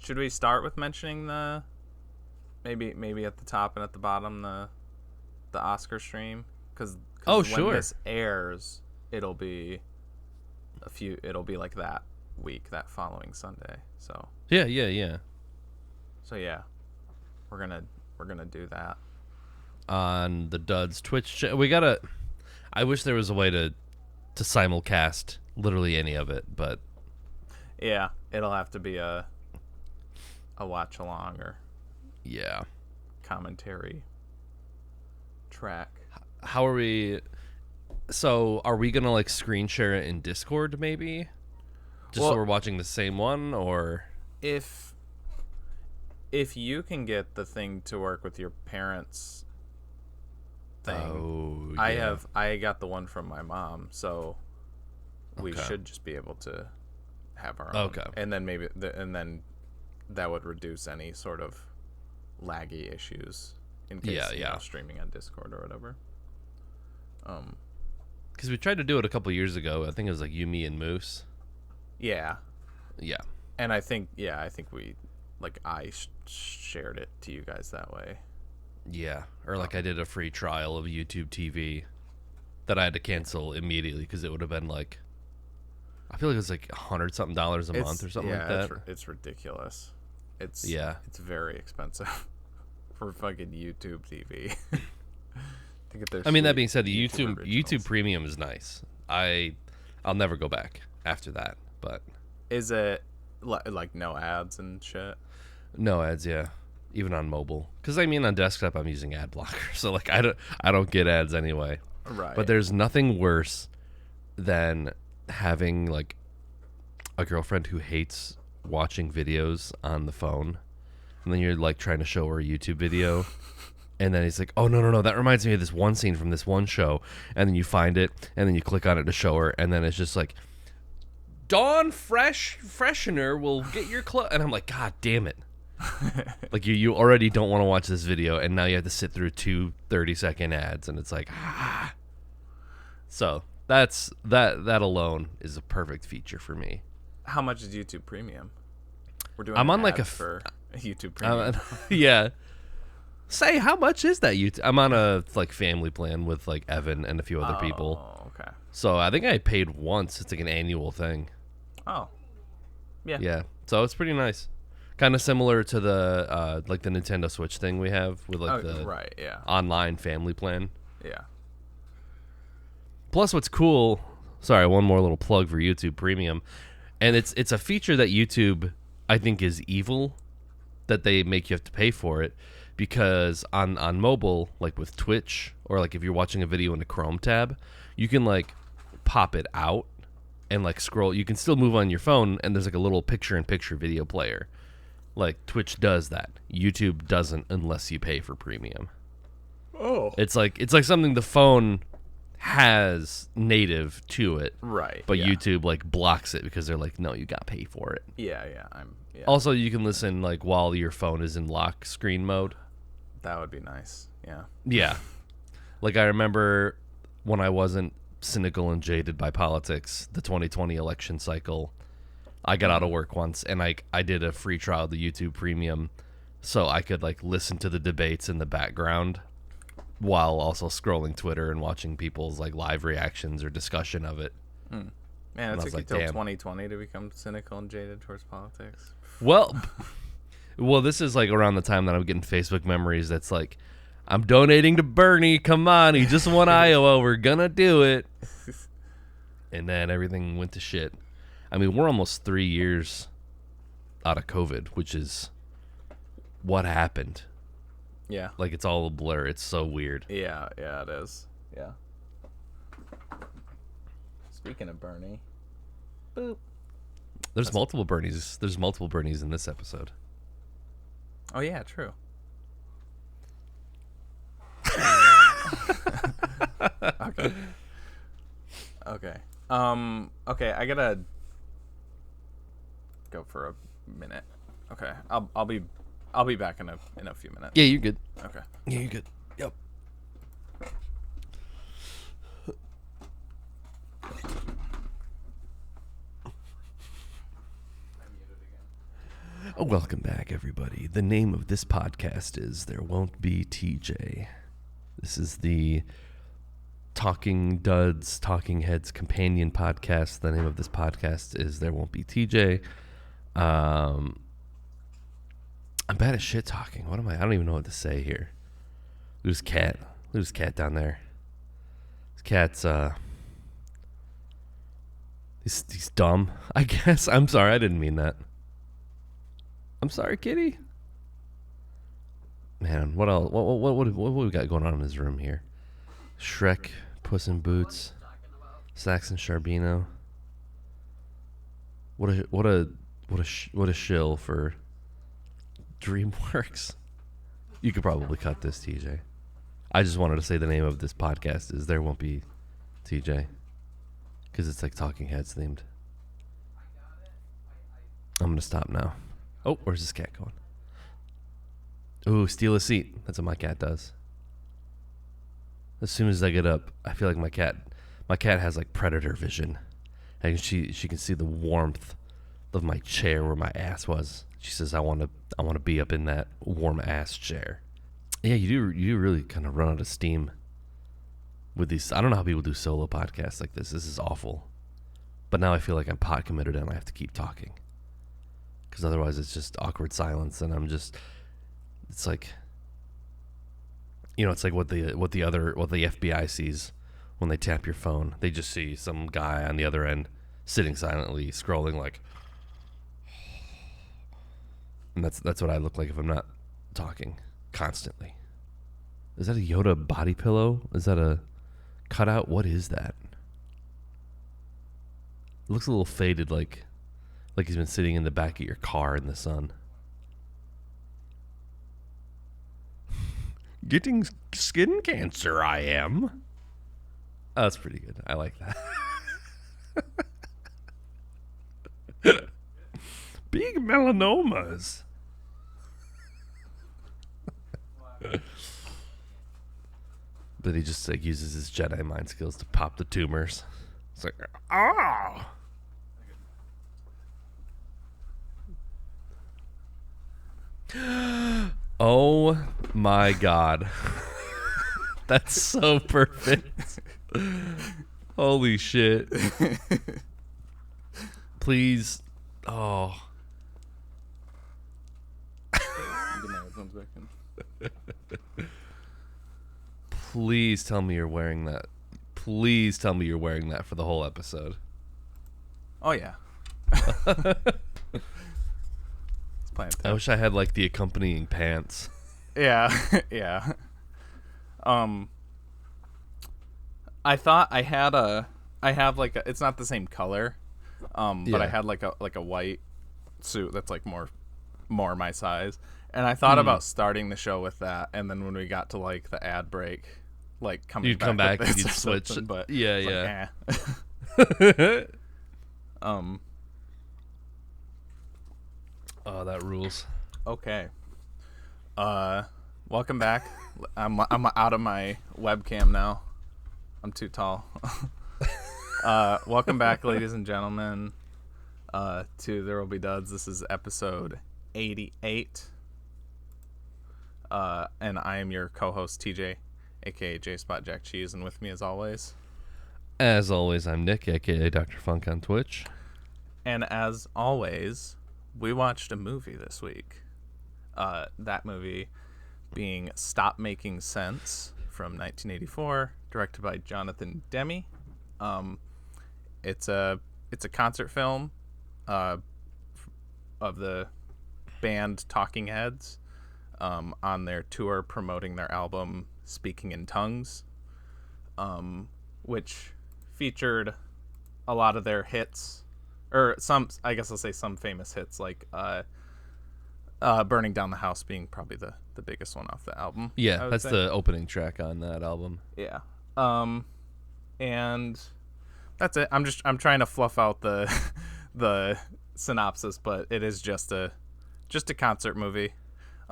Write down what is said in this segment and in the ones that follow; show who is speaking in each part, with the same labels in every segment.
Speaker 1: should we start with mentioning the maybe at the top and at the bottom the Oscar stream? Because when this airs, it'll be like that week, that following Sunday. So
Speaker 2: yeah.
Speaker 1: So yeah, we're gonna do that
Speaker 2: on the Duds Twitch. I wish there was a way to simulcast literally any of it, but
Speaker 1: yeah, it'll have to be a watch along or commentary track.
Speaker 2: How are we? So are we gonna like screen share it in Discord maybe? So we're watching the same one, or
Speaker 1: if you can get the thing to work with your parents' thing, I got the one from my mom, so we should just be able to have our own.
Speaker 2: Okay,
Speaker 1: and then then that would reduce any sort of laggy issues in case streaming on Discord or whatever.
Speaker 2: Because we tried to do it a couple years ago. I think it was like you, me, and Moose.
Speaker 1: Yeah. And I think we I shared it to you guys that way.
Speaker 2: Yeah, or I did a free trial of YouTube TV that I had to cancel immediately because it would have been I feel like it was $100-something a month or something like that.
Speaker 1: It's ridiculous. It's very expensive for fucking YouTube TV.
Speaker 2: I mean, that being said, the YouTube Premium is nice. I'll never go back after that. But
Speaker 1: is it no ads and shit?
Speaker 2: No ads, yeah. Even on mobile, because on desktop I'm using ad blocker, so I don't get ads anyway.
Speaker 1: Right.
Speaker 2: But there's nothing worse than having a girlfriend who hates watching videos on the phone, and then you're trying to show her a YouTube video. And then he's like, oh, no, that reminds me of this one scene from this one show. And then you find it, and then you click on it to show her, and then it's just Dawn freshener will get your clothes. And I'm like, God damn it. You already don't want to watch this video, and now you have to sit through 2 30-second ads, and it's So that alone is a perfect feature for me.
Speaker 1: How much is YouTube Premium? We're doing
Speaker 2: I'm on
Speaker 1: for YouTube Premium.
Speaker 2: Yeah. Say, how much is that YouTube? I'm on a family plan with Evan and a few other people.
Speaker 1: Oh, okay.
Speaker 2: So I think I paid once. It's an annual thing.
Speaker 1: Oh. Yeah.
Speaker 2: Yeah. So it's pretty nice. Kind of similar to the the Nintendo Switch thing we have with the online family plan.
Speaker 1: Yeah.
Speaker 2: Plus, what's cool? Sorry, one more little plug for YouTube Premium, and it's a feature that YouTube I think is evil that they make you have to pay for it. Because on mobile, with Twitch, or if you're watching a video in a Chrome tab, you can pop it out and scroll. You can still move on your phone, and there's a little picture-in-picture video player. Twitch does that. YouTube doesn't unless you pay for premium.
Speaker 1: Oh.
Speaker 2: It's something the phone has native to it.
Speaker 1: Right.
Speaker 2: But YouTube blocks it because they're no, you got to pay for it.
Speaker 1: Yeah.
Speaker 2: Also, you can listen while your phone is in lock screen mode.
Speaker 1: That would be nice. Yeah.
Speaker 2: Yeah. I remember when I wasn't cynical and jaded by politics, the 2020 election cycle, I got out of work once, and I did a free trial of the YouTube Premium so I could listen to the debates in the background while also scrolling Twitter and watching people's live reactions or discussion of it.
Speaker 1: Man, it took you till 2020 to become cynical and jaded towards politics.
Speaker 2: Well, this is around the time that I'm getting Facebook memories that's I'm donating to Bernie. Come on, he just won Iowa. We're gonna do it. And then everything went to shit. We're almost 3 years out of COVID, which is what happened.
Speaker 1: Yeah.
Speaker 2: It's all a blur. It's so weird.
Speaker 1: Yeah, it is. Yeah. Speaking of Bernie. Boop.
Speaker 2: There's multiple Bernies. There's multiple Bernies in this episode.
Speaker 1: Oh, yeah, true. Okay. Okay, I gotta go for a minute. Okay, I'll be back in a few minutes.
Speaker 2: Yeah, you're good.
Speaker 1: Okay.
Speaker 2: Yeah, you're good. Yep. Welcome back, everybody. The name of this podcast is There Won't Be TJ. This is the Talking Duds, Talking Heads companion podcast. The name of this podcast is There Won't Be TJ. I'm bad at shit talking. What am I? I don't even know what to say here. There's cat. There's cat down there. This cat's he's dumb, I guess. I'm sorry, I didn't mean that. I'm sorry, kitty. Man, what else? What we got going on in this room here? Shrek, Puss in Boots, Saxon Charbino. What a shill for DreamWorks. You could probably cut this, TJ. I just wanted to say the name of this podcast is There Won't Be TJ, because it's like Talking Heads themed. I'm gonna stop now. Oh, where's this cat going? Ooh, steal a seat. That's what my cat does. As soon as I get up, I feel like my cat has like predator vision. And she can see the warmth of my chair where my ass was. She says, I want to be up in that warm ass chair. Yeah, you do really kind of run out of steam with these. I don't know how people do solo podcasts like this. This is awful. But now I feel like I'm pot committed and I have to keep talking. Because otherwise it's just awkward silence, and it's like, it's like what the FBI sees when they tap your phone. They just see some guy on the other end sitting silently scrolling, like, and that's what I look like if I'm not talking constantly. Is that a Yoda body pillow? Is that a cutout? What is that? It looks a little faded, like he's been sitting in the back of your car in the sun. Getting skin cancer, I am. Oh, that's pretty good. I like that. Big melanomas. But he just like uses his Jedi mind skills to pop the tumors. It's like, oh. Oh my God. That's so perfect. Holy shit. Please. Oh. Please tell me you're wearing that. Please tell me you're wearing that for the whole episode.
Speaker 1: Oh, yeah.
Speaker 2: I wish I had like the accompanying pants.
Speaker 1: Yeah, yeah. I thought I have like it's not the same color, but I had like a white suit that's like more my size, and I thought about starting the show with that, and then when we got to like the ad break, like you'd come back and you'd switch. But
Speaker 2: yeah.
Speaker 1: Like,
Speaker 2: Oh, that rules.
Speaker 1: Okay. Welcome back. I'm out of my webcam now. I'm too tall. Welcome back, ladies and gentlemen, to There Will Be Duds. This is episode 88. And I am your co-host, TJ, aka J Spot Jack Cheese, and with me as always,
Speaker 2: I'm Nick, aka Dr. Funk on Twitch.
Speaker 1: And as always, we watched a movie this week. That movie being Stop Making Sense from 1984, directed by Jonathan Demme. It's a concert film of the band Talking Heads on their tour promoting their album Speaking in Tongues, which featured a lot of their hits. Or some, I guess I'll say some famous hits, like Burning Down the House being probably the biggest one off the album.
Speaker 2: Yeah, that's the opening track on that album.
Speaker 1: Yeah. And that's it. I'm trying to fluff out the synopsis, but it is just a concert movie.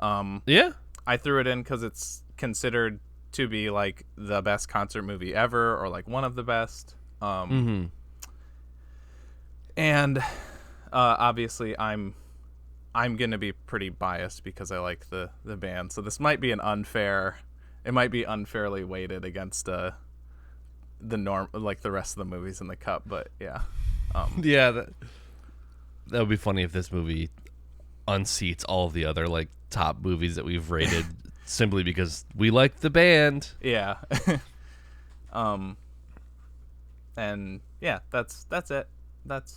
Speaker 2: Yeah.
Speaker 1: I threw it in because it's considered to be like the best concert movie ever, or like one of the best. And obviously I'm I'm gonna be pretty biased because I like the band, so this might be it might be unfairly weighted against the norm, like the rest of the movies in the Cup. But yeah,
Speaker 2: yeah, that would be funny if this movie unseats all of the other like top movies that we've rated simply because we like the band.
Speaker 1: Yeah. And yeah, that's it. It's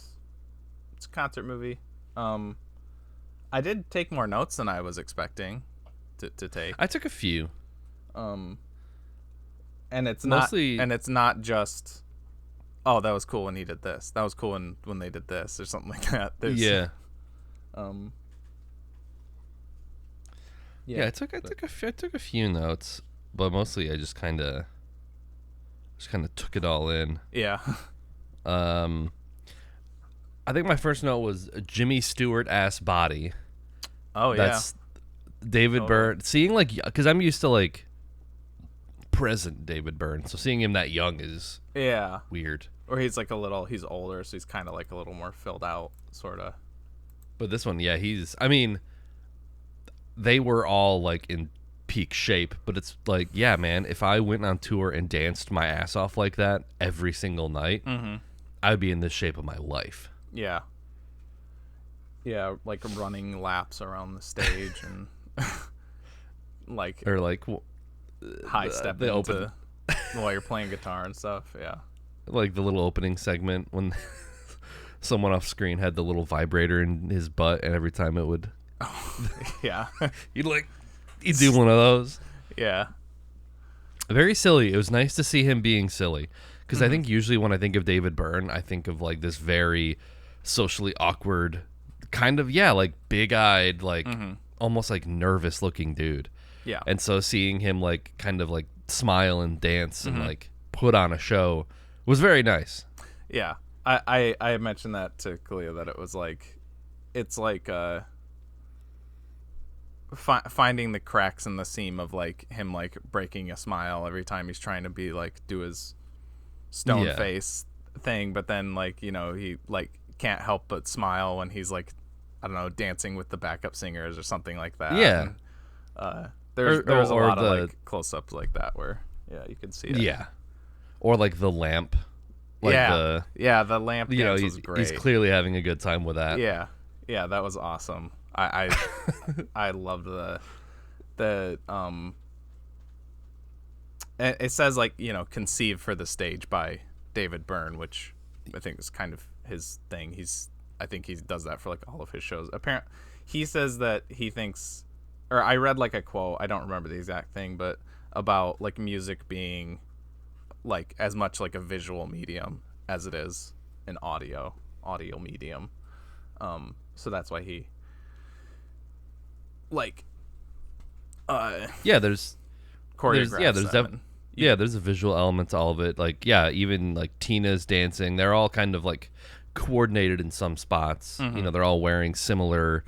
Speaker 1: a concert movie. I did take more notes than I was expecting to take.
Speaker 2: I took a few.
Speaker 1: And it's
Speaker 2: Mostly,
Speaker 1: not just, oh, that was cool when he did this. That was cool when they did this or something like that.
Speaker 2: Yeah.
Speaker 1: Yeah,
Speaker 2: I took a few notes, but mostly I just kind of took it all in.
Speaker 1: Yeah.
Speaker 2: I think my first note was Jimmy Stewart ass body.
Speaker 1: Oh yeah.
Speaker 2: That's David Byrne. Seeing like, because I'm used to like present David Byrne, so seeing him that young is weird.
Speaker 1: Or he's older, so he's kind of like a little more filled out, sort of.
Speaker 2: But this one, yeah, I mean, they were all like in peak shape, but it's like, yeah, man, if I went on tour and danced my ass off like that every single night, I'd be in the shape of my life.
Speaker 1: Yeah. Yeah, like running laps around the stage and like high step into while you're playing guitar and stuff. Yeah.
Speaker 2: Like the little opening segment when someone off screen had the little vibrator in his butt, and every time it would,
Speaker 1: yeah,
Speaker 2: you'd do one of those.
Speaker 1: Yeah.
Speaker 2: Very silly. It was nice to see him being silly, because I think usually when I think of David Byrne, I think of like this very socially awkward kind of, like big-eyed, like almost like nervous looking dude.
Speaker 1: Yeah.
Speaker 2: And so seeing him like kind of like smile and dance and like put on a show was very nice.
Speaker 1: Yeah. I mentioned that to Kalia, that it was like, it's like finding the cracks in the seam of like him like breaking a smile every time he's trying to be like do his stone face thing, but then like, you know, he like can't help but smile when he's like, I don't know, dancing with the backup singers or something like that.
Speaker 2: Yeah.
Speaker 1: And, there's a lot of like close-ups like that where you can see it.
Speaker 2: Yeah. Or like the lamp. Like
Speaker 1: the lamp dance was great.
Speaker 2: He's clearly having a good time with that.
Speaker 1: Yeah. Yeah, that was awesome. I I loved the it says like, you know, conceived for the stage by David Byrne, which I think is kind of his thing. I think he does that for like all of his shows. Apparently, he says that he thinks, or I read like a quote, I don't remember the exact thing, but about like music being like as much like a visual medium as it is an audio medium. So that's why he like
Speaker 2: there's
Speaker 1: choreographed
Speaker 2: there's a visual element to all of it. Like, even like Tina's dancing, they're all kind of like coordinated in some spots. You know, they're all wearing similar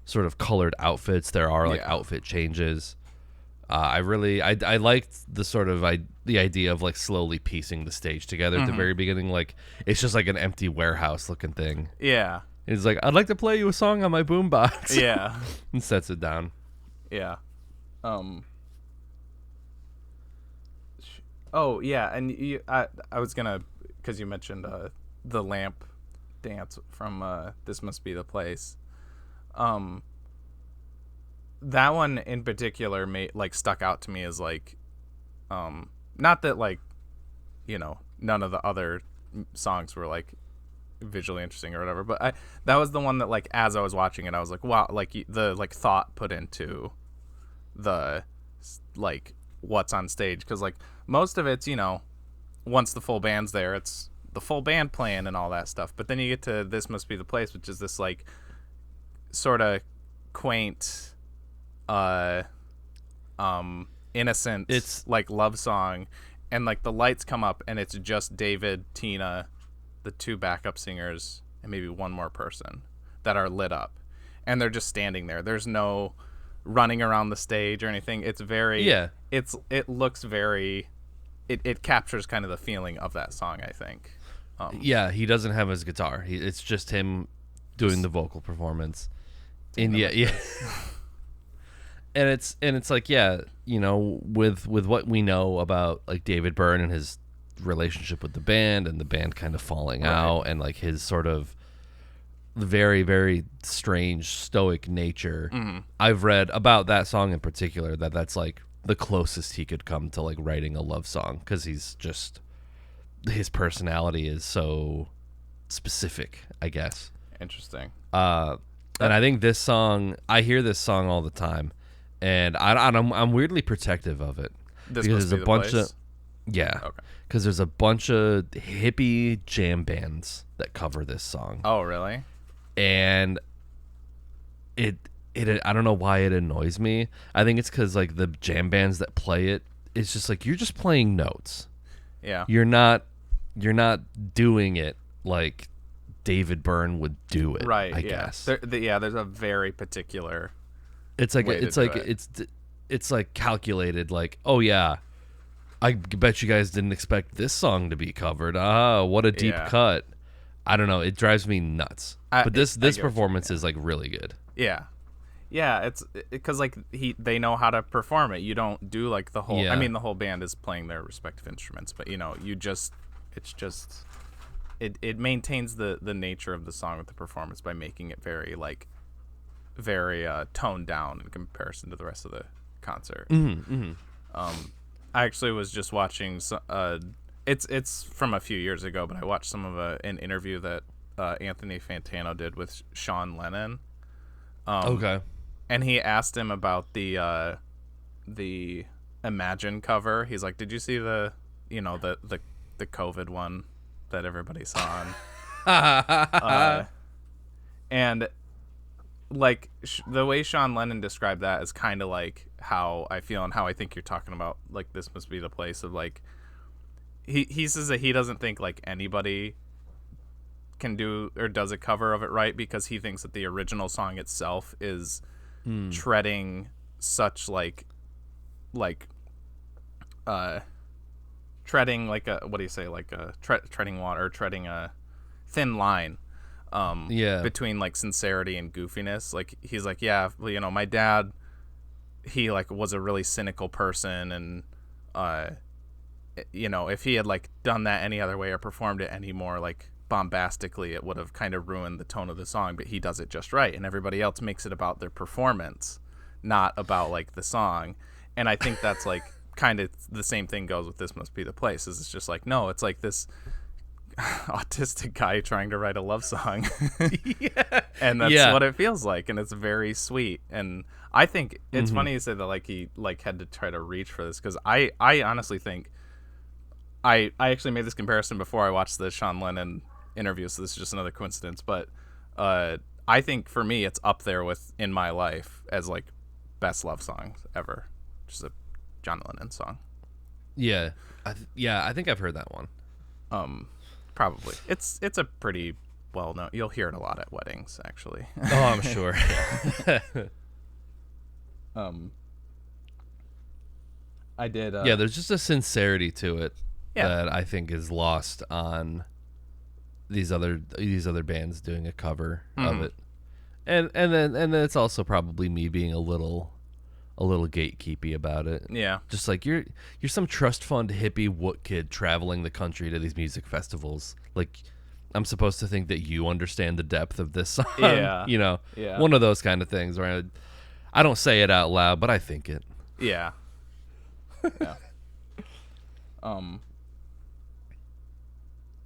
Speaker 2: sort of colored outfits. There are like outfit changes. I liked the sort of the idea of like slowly piecing the stage together at the very beginning. Like, it's just like an empty warehouse looking thing.
Speaker 1: Yeah.
Speaker 2: It's like, I'd like to play you a song on my boombox.
Speaker 1: Yeah.
Speaker 2: And sets it down.
Speaker 1: Yeah. Oh yeah, and I was gonna, because you mentioned the lamp dance from This Must Be the Place. That one in particular stuck out to me as like, not that like, you know, none of the other songs were like visually interesting or whatever, but that was the one that like as I was watching it I was like, wow, like the like thought put into the like what's on stage, because like most of it's, you know, once the full band's there, it's the full band playing and all that stuff, but then you get to This Must Be the Place, which is this like sort of quaint innocent, it's like love song, and like the lights come up and it's just David, Tina, the two backup singers, and maybe one more person that are lit up, and they're just standing there. There's no running around the stage or anything. It's very it looks very it captures kind of the feeling of that song, I think.
Speaker 2: He doesn't have his guitar. It's just him doing the vocal performance, And and it's like, yeah, you know, with what we know about like David Byrne and his relationship with the band and the band kind of falling out and like his sort of very, very strange stoic nature. I've read about that song in particular that's like the closest he could come to like writing a love song, because his personality is so specific, I guess.
Speaker 1: Interesting.
Speaker 2: And I think this song, I hear this song all the time, and I'm weirdly protective of it.
Speaker 1: This because there's a bunch of
Speaker 2: because there's a bunch of hippie jam bands that cover this song.
Speaker 1: Oh, really?
Speaker 2: And it I don't know why it annoys me. I think it's because like the jam bands that play it, it's just like you're just playing notes.
Speaker 1: Yeah.
Speaker 2: You're not doing it like David Byrne would do it.
Speaker 1: Right.
Speaker 2: I guess.
Speaker 1: There's a very particular.
Speaker 2: It's like it's like calculated. Like, oh yeah, I bet you guys didn't expect this song to be covered. Ah, what a deep cut. I don't know. It drives me nuts. But this performance is like really good.
Speaker 1: Yeah. Yeah, it's because like they know how to perform it. You don't do like the whole.
Speaker 2: Yeah.
Speaker 1: I mean, the whole band is playing their respective instruments, but you know, it maintains the nature of the song with the performance by making it very toned down in comparison to the rest of the concert. I actually was just watching. It's from a few years ago, but I watched some of an interview that Anthony Fantano did with Sean Lennon.
Speaker 2: Okay.
Speaker 1: And he asked him about the Imagine cover. He's like, "Did you see the COVID one that everybody saw?" And like the way Sean Lennon described that is kind of like how I feel and how I think you're talking about. Like, this must be the place of like. He says that he doesn't think like anybody can do or does a cover of it right, because he thinks that the original song itself is treading such treading like a, what do you say, like a treading water, treading a thin line between like sincerity and goofiness. Like, he's like, yeah, you know, my dad, he like was a really cynical person, and you know, if he had like done that any other way or performed it any more like bombastically, it would have kind of ruined the tone of the song. But he does it just right, and everybody else makes it about their performance, not about like the song. And I think that's like kind of the same thing goes with This Must Be the Place. Is it's just like, no, it's like this autistic guy trying to write a love song. And that's what it feels like, and it's very sweet. And I think it's funny you say that like he like had to try to reach for this, because I honestly think I actually made this comparison before I watched the Sean Lennon interview, so this is just another coincidence, but I think for me it's up there with In My Life as like best love songs ever, which is a John Lennon song. I think I've heard that one. Probably it's a pretty well known, you'll hear it a lot at weddings actually.
Speaker 2: Oh, I'm sure.
Speaker 1: I did
Speaker 2: there's just a sincerity to it that I think is lost on these other bands doing a cover of it, and then it's also probably me being a little gatekeepy about it. Yeah, just like you're some trust fund hippie woot kid traveling the country to these music festivals. Like, I'm supposed to think that you understand the depth of this song. Yeah, you know, one of those kind of things where I don't say it out loud, but I think it.
Speaker 1: Yeah.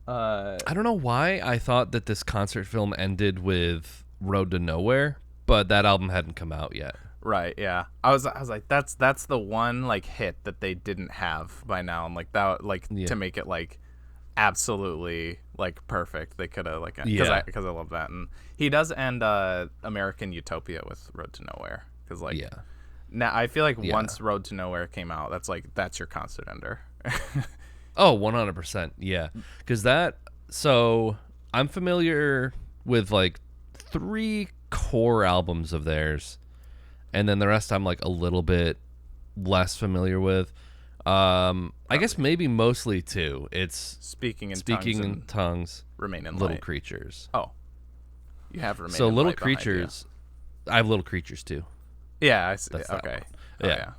Speaker 2: I don't know why I thought that this concert film ended with Road to Nowhere, but that album hadn't come out yet.
Speaker 1: Right, yeah. I was like, that's the one like hit that they didn't have by now. I'm like, that like to make it like absolutely like perfect. They could have like, because I love that. And he does end American Utopia with Road to Nowhere, because like now I feel like once Road to Nowhere came out, that's your concert ender.
Speaker 2: Oh, 100%. Yeah. Because so I'm familiar with like 3 core albums of theirs, and then the rest I'm like a little bit less familiar with. I guess maybe mostly 2. It's Speaking in Tongues,
Speaker 1: Remain in
Speaker 2: Little
Speaker 1: Light.
Speaker 2: Creatures.
Speaker 1: Oh. You have Remain in Light.
Speaker 2: So Little Creatures, I have Little Creatures too.
Speaker 1: Yeah,
Speaker 2: That's
Speaker 1: okay.
Speaker 2: Oh, yeah.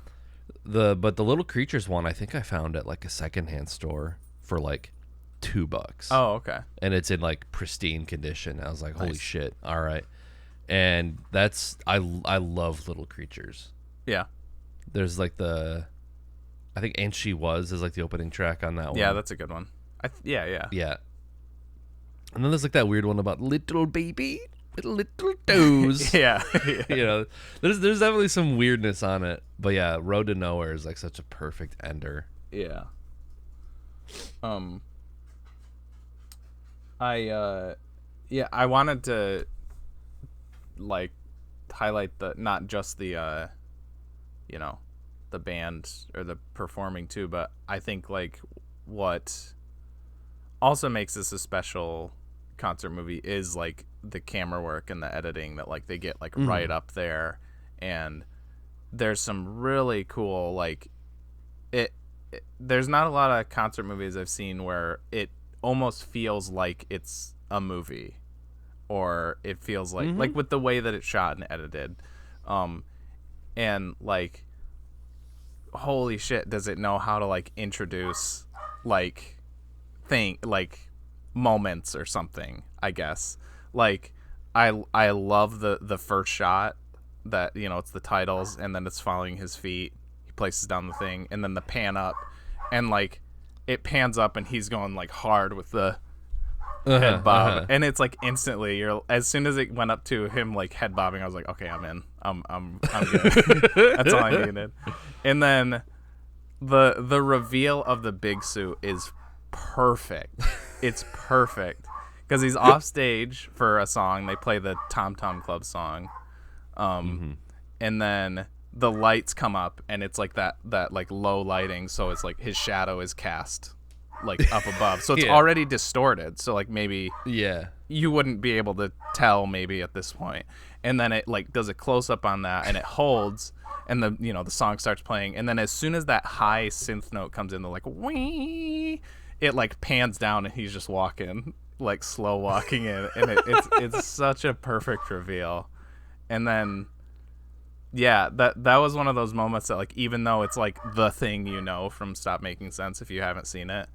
Speaker 2: But the Little Creatures one, I think I found at like a secondhand store for like $2.
Speaker 1: Oh, okay.
Speaker 2: And it's in like pristine condition. I was like, holy
Speaker 1: Nice.
Speaker 2: shit! All right. And that's I love Little Creatures.
Speaker 1: Yeah.
Speaker 2: There's like I think "And She Was" is like the opening track on that one.
Speaker 1: Yeah, that's a good one. Yeah.
Speaker 2: And then there's like that weird one about little baby with little toes.
Speaker 1: Yeah.
Speaker 2: You know, there's definitely some weirdness on it. But yeah, "Road to Nowhere" is like such a perfect ender.
Speaker 1: Yeah. I wanted to like highlight the not just the the band or the performing too, but I think like what also makes this a special concert movie is like the camera work and the editing that like they get like right up there, and there's some really cool like there's not a lot of concert movies I've seen where it almost feels like it's a movie, or it feels like with the way that it's shot and edited, and like holy shit, does it know how to like introduce like moments or something, I guess. Like I love the first shot that, it's the titles and then it's following his feet, he places down the thing, and then the pan up, and like it pans up and he's going like hard with the head bob, and it's like instantly as soon as it went up to him like head bobbing, I was like, okay, I'm in. I'm good. That's all I needed. And then the reveal of the big suit is perfect. It's perfect because he's off stage for a song. They play the Tom Tom Club song, and then the lights come up and it's like that like low lighting, so it's like his shadow is cast like up above, so it's already distorted, so like maybe you wouldn't be able to tell maybe at this point, and then it like does a close up on that and it holds, and the song starts playing, and then as soon as that high synth note comes in, the like wee, it like pans down and he's just walking, like slow walking in, and it's such a perfect reveal. And then that was one of those moments that like, even though it's like the thing from Stop Making Sense, if you haven't seen it,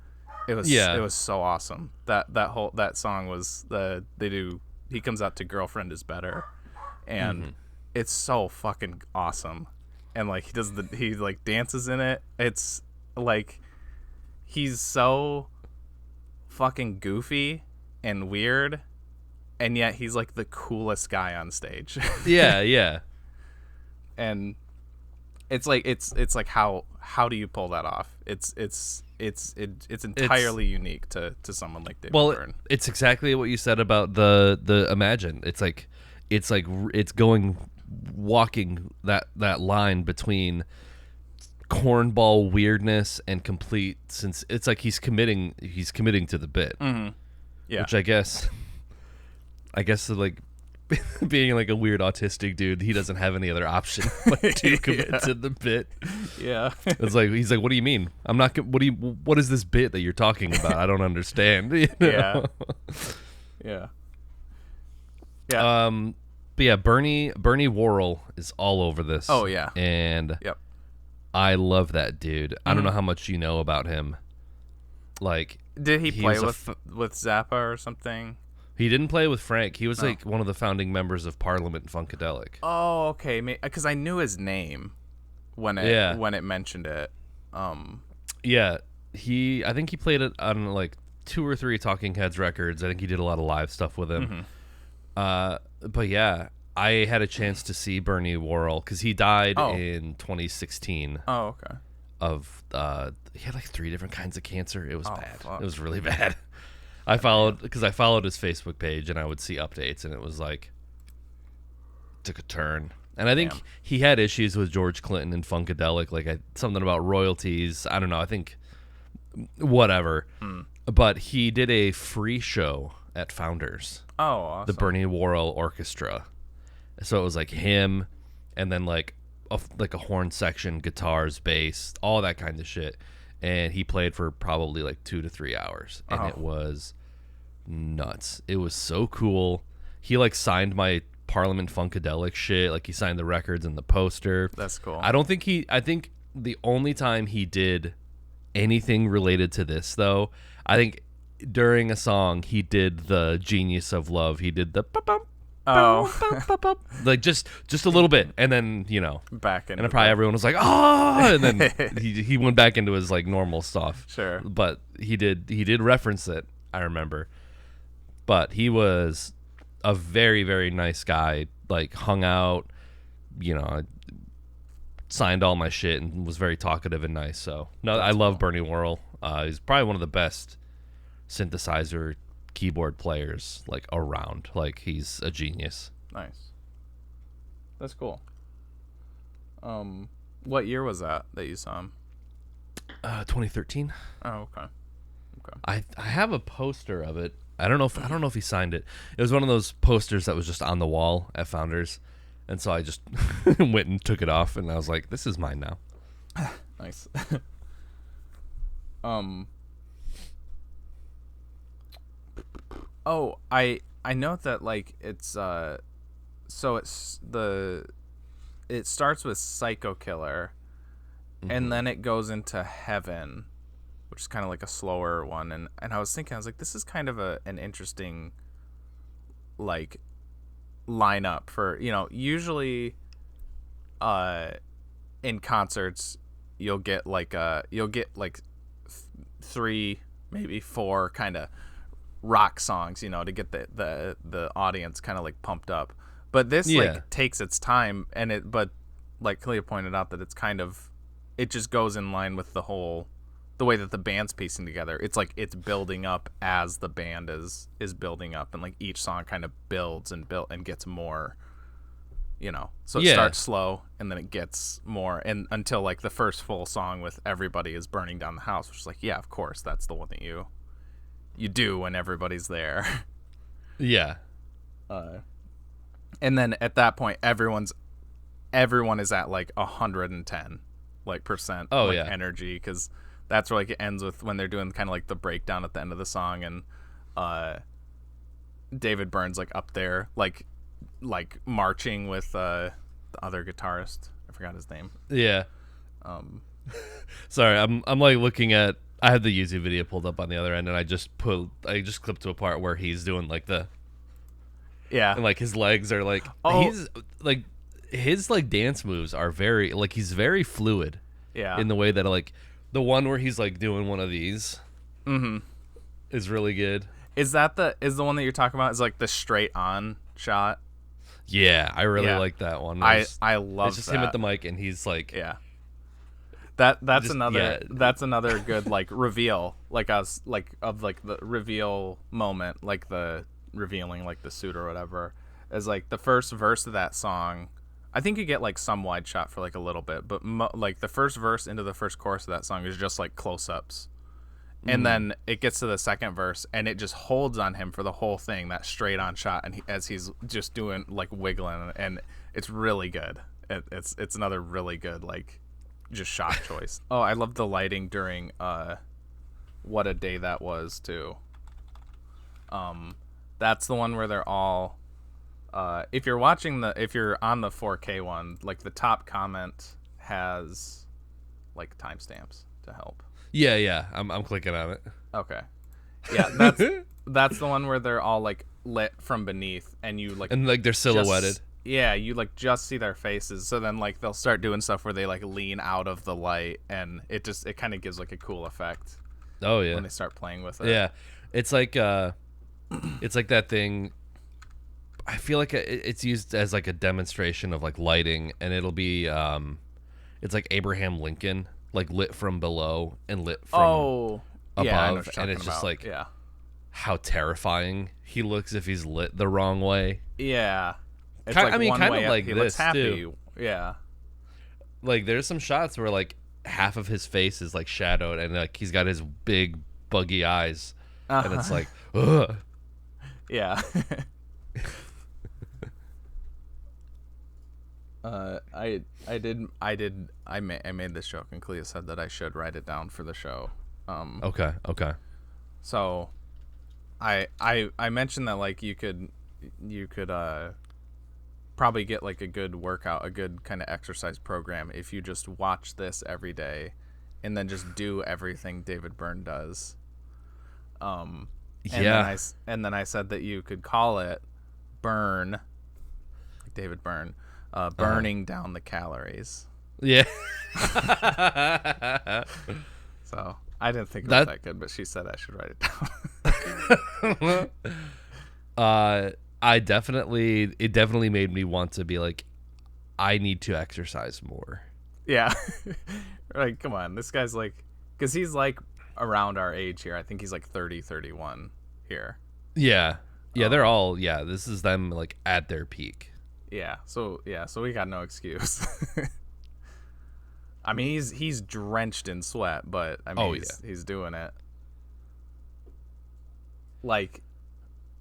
Speaker 1: it was so awesome. That song was he comes out to Girlfriend Is Better, and it's so fucking awesome. And like he like dances in it. It's like he's so fucking goofy and weird, and yet he's like the coolest guy on stage.
Speaker 2: Yeah.
Speaker 1: And it's like how do you pull that off? It's entirely unique to someone like David Byrne.
Speaker 2: It's exactly what you said about the Imagine. It's walking that line between cornball weirdness and complete, since it's like he's committing to the bit.
Speaker 1: Yeah.
Speaker 2: Which I guess like being like a weird autistic dude, he doesn't have any other option but to commit to the bit.
Speaker 1: Yeah.
Speaker 2: It's like he's like, what do you mean? I'm not. What is this bit that you're talking about? I don't understand.
Speaker 1: Yeah.
Speaker 2: But yeah, Bernie Worrell is all over this.
Speaker 1: Oh yeah.
Speaker 2: And I love that dude. I don't know how much you know about him. Like,
Speaker 1: did he play with Zappa or something?
Speaker 2: He didn't play with Frank. He was like one of the founding members of Parliament Funkadelic.
Speaker 1: Oh, okay. Because I knew his name when it mentioned it.
Speaker 2: Yeah, I think he played it on like 2 or 3 Talking Heads records. I think he did a lot of live stuff with him. But yeah, I had a chance to see Bernie Worrell because he died in 2016.
Speaker 1: Oh, okay.
Speaker 2: He had like 3 different kinds of cancer. It was bad. Fuck. It was really bad. I followed his Facebook page and I would see updates, and it was like took a turn. And I think he had issues with George Clinton and Funkadelic, like something about royalties. I don't know. I think whatever. But he did a free show at Founders.
Speaker 1: Oh, awesome.
Speaker 2: The Bernie Worrell Orchestra. So it was like him, and then like a horn section, guitars, bass, all that kind of shit. And he played for probably like 2 to 3 hours, and it was nuts. It was so cool. He like signed my Parliament Funkadelic shit. Like, he signed the records and the poster.
Speaker 1: That's cool.
Speaker 2: I think the only time he did anything related to this, though, I think during a song he did the Genius of Love. He did the like just a little bit, and then
Speaker 1: back in,
Speaker 2: and probably everyone was like, oh, and then he went back into his like normal stuff.
Speaker 1: Sure.
Speaker 2: But he did reference it, I remember. But he was a very, very nice guy. Like, hung out, signed all my shit, and was very talkative and nice. So no, I love Bernie Worrell. He's probably one of the best synthesizer keyboard players like around. Like, he's a genius.
Speaker 1: Nice. That's cool. What year was that you saw him?
Speaker 2: 2013.
Speaker 1: Oh, okay.
Speaker 2: I have a poster of it. I don't know if he signed it. It was one of those posters that was just on the wall at Founders, and so I just went and took it off, and I was like, this is mine now.
Speaker 1: Nice. Oh, I note that, like, it's so it starts with Psycho Killer, and then it goes into Heaven, which is kind of like a slower one, and I was like, this is kind of an interesting, like, lineup for, usually in concerts you'll get like 3, maybe 4 kind of rock songs, to get the audience kind of like pumped up. But this like takes its time, but like Kalia pointed out, that it's kind of, it just goes in line with the way that the band's piecing together. It's like it's building up as the band is building up, and like each song kind of builds and gets more, so it starts slow and then it gets more, and until like the first full song with Everybody is Burning Down the House, which is like, yeah, of course, that's the one that you do when everybody's there.
Speaker 2: Yeah.
Speaker 1: And then at that point, everyone is at like 110 like percent energy, because that's where like it ends with when they're doing kind of like the breakdown at the end of the song, and David Byrne's like up there like marching with the other guitarist. I forgot his name.
Speaker 2: Yeah. Sorry, I'm like looking at, I have the YouTube video pulled up on the other end, and I just clipped to a part where he's doing like and like his legs are like, he's like, his like dance moves are very, like, he's very fluid.
Speaker 1: Yeah.
Speaker 2: In the way that, like, the one where he's like doing one of these is really good.
Speaker 1: Is the one that you're talking about, is like the straight on shot?
Speaker 2: Yeah, I really like that one.
Speaker 1: I love
Speaker 2: it's just
Speaker 1: that.
Speaker 2: him at the mic, and he's like,
Speaker 1: that's another good like reveal, like us, like of like the reveal moment, like the revealing like the suit or whatever, is like the first verse of that song. I think you get like some wide shot for like a little bit, but like the first verse into the first chorus of that song is just like close-ups, and then it gets to the second verse and it just holds on him for the whole thing, that straight on shot, and as he's just doing like wiggling, and it's really good. It's another really good like just shot choice. Oh, I love the lighting during What a Day That Was too. That's the one where they're all if you're on the 4K one, like the top comment has like timestamps to help.
Speaker 2: Yeah, I'm clicking on it.
Speaker 1: Okay. Yeah, that's the one where they're all like lit from beneath, and you like,
Speaker 2: and like they're silhouetted.
Speaker 1: You like just see their faces. So then like they'll start doing stuff where they like lean out of the light, and it kind of gives like a cool effect.
Speaker 2: Oh yeah.
Speaker 1: When they start playing with it.
Speaker 2: Yeah, it's like that thing. I feel like it's used as like a demonstration of like lighting, and it'll be it's like Abraham Lincoln, like lit from below and lit from above, and it's just like how terrifying he looks if he's lit the wrong way.
Speaker 1: Yeah, it's
Speaker 2: kind of like
Speaker 1: he
Speaker 2: this
Speaker 1: looks happy.
Speaker 2: Too.
Speaker 1: Yeah,
Speaker 2: like there's some shots where like half of his face is like shadowed, and like he's got his big buggy eyes, and it's like, ugh.
Speaker 1: Yeah. I made this joke, and Clea said that I should write it down for the show.
Speaker 2: Okay.
Speaker 1: So, I mentioned that like you could probably get like a good workout, a good kind of exercise program if you just watch this every day and then just do everything David Byrne does. And then I said that you could call it Burn, like David Byrne, burning down the calories.
Speaker 2: Yeah.
Speaker 1: So I didn't think it was that good, but she said I should write it down.
Speaker 2: It definitely made me want to be like, I need to exercise more.
Speaker 1: Yeah. Like, come on, this guy's like, because he's like around our age here. I think he's like 30, 31 here.
Speaker 2: Yeah. They're all, this is them like at their peak.
Speaker 1: So we got no excuse. I mean, he's drenched in sweat, but I mean, he's doing it. Like,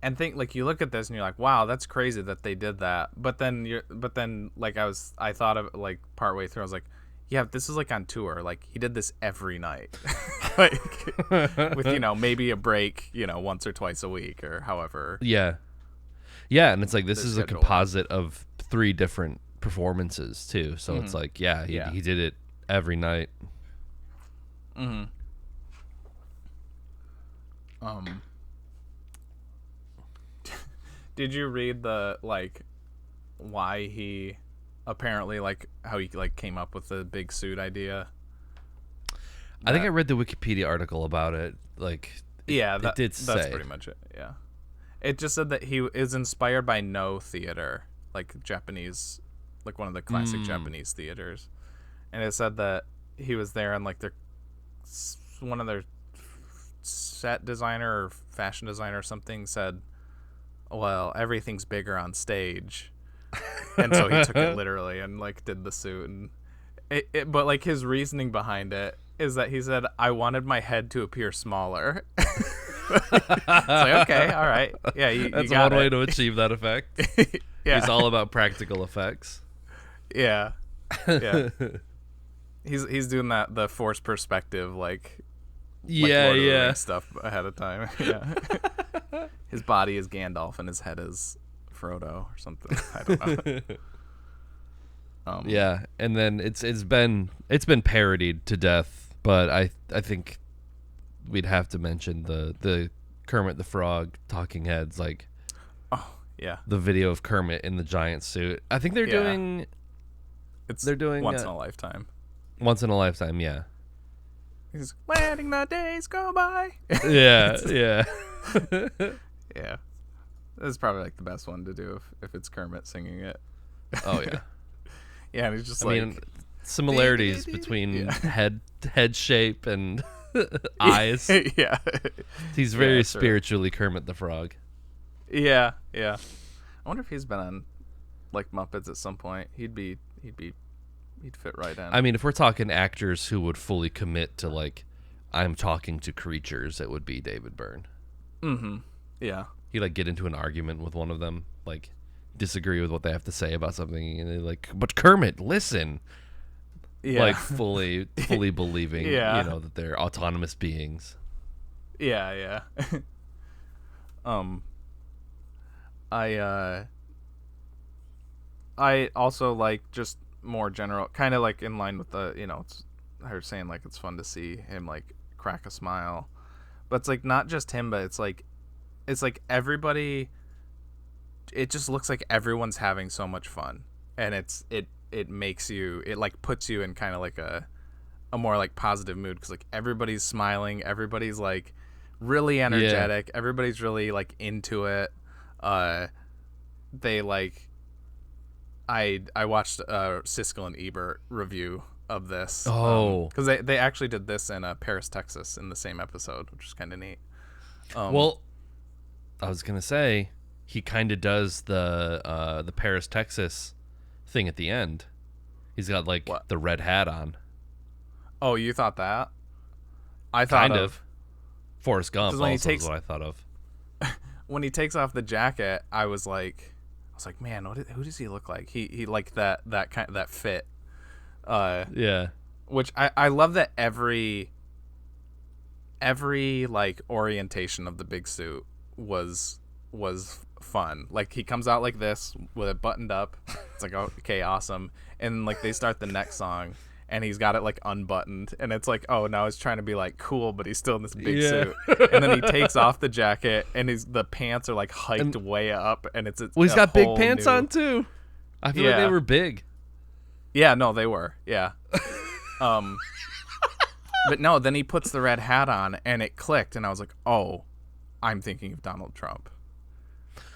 Speaker 1: and think, like, you look at this and you're like, wow, that's crazy that they did that. But then like I thought of like partway through, I was like, yeah, this is like on tour. Like, he did this every night, like with, maybe a break, once or twice a week or however.
Speaker 2: Yeah. And it's like, this is a composite of 3 different performances too. So it's like, he did it every night.
Speaker 1: Mm-hmm. Did you read the, like, why he apparently, like, how he, like, came up with the big suit idea?
Speaker 2: I think I read the Wikipedia article about it. Like, it did say.
Speaker 1: That's pretty much it, yeah. It just said that he is inspired by No theater, like Japanese, like one of the classic Japanese theaters. And it said that he was there and, like, one of their set designer or fashion designer or something said, well, everything's bigger on stage. And so he took it literally and, like, did the suit. And but, like, his reasoning behind it is that he said, I wanted my head to appear smaller. It's like, okay, all right. Yeah, you
Speaker 2: That's
Speaker 1: got
Speaker 2: one
Speaker 1: it.
Speaker 2: way to achieve that effect.
Speaker 1: Yeah.
Speaker 2: He's all about practical effects.
Speaker 1: Yeah. He's doing the forced perspective, like Lord of the Rings stuff ahead of time. Yeah. His body is Gandalf and his head is Frodo or something. I don't know.
Speaker 2: Yeah, and then it's been parodied to death, but I think we'd have to mention the Kermit the Frog talking heads, like,
Speaker 1: oh yeah,
Speaker 2: the video of Kermit in the giant suit. I think they're doing
Speaker 1: once in a lifetime.
Speaker 2: Once in a lifetime, yeah.
Speaker 1: He's letting the days go by.
Speaker 2: Yeah.
Speaker 1: Yeah. This is probably like the best one to do if it's Kermit singing it.
Speaker 2: Oh yeah.
Speaker 1: Yeah, and he's just
Speaker 2: similarities between head shape and eyes.
Speaker 1: Yeah.
Speaker 2: He's very spiritually Kermit the Frog.
Speaker 1: Yeah. I wonder if he's been on like Muppets at some point. He'd fit right in.
Speaker 2: I mean, if we're talking actors who would fully commit to, like, I'm talking to creatures, it would be David Byrne.
Speaker 1: Mm-hmm. Yeah.
Speaker 2: He'd, like, get into an argument with one of them, like, disagree with what they have to say about something, and they're like, but Kermit, listen.
Speaker 1: Yeah.
Speaker 2: Like, fully believing, that they're autonomous beings.
Speaker 1: Yeah. I also like just more general, kind of like in line with the, I was saying, like, it's fun to see him, like, crack a smile, but it's like not just him, but it's like everybody, it just looks like everyone's having so much fun, and it makes you, it like puts you in kind of like a more like positive mood, because like everybody's smiling, everybody's like really energetic, everybody's really like into it. They like, I watched Siskel and Ebert review of this. Because they actually did this in Paris, Texas, in the same episode, which is kind of neat.
Speaker 2: Well, I was gonna say he kind of does the Paris, Texas thing at the end. He's got like the red hat on. Oh,
Speaker 1: you thought that? I thought
Speaker 2: kind of. Forrest Gump also is what I thought of.
Speaker 1: When he takes off the jacket, I was like, man, who does he look like? He like that fit.
Speaker 2: Yeah.
Speaker 1: Which I love that every like orientation of the big suit was fun. Like he comes out like this with it buttoned up. It's like, oh, okay, awesome. And like they start the next song and he's got it like unbuttoned and it's like, oh, now he's trying to be like cool, but he's still in this big suit. And then he takes off the jacket and the pants are like hiked way up and it's
Speaker 2: well, he's got big pants on too. I feel like they were big.
Speaker 1: Yeah, no, they were. Yeah. But no, then he puts the red hat on and it clicked and I was like, oh, I'm thinking of Donald Trump.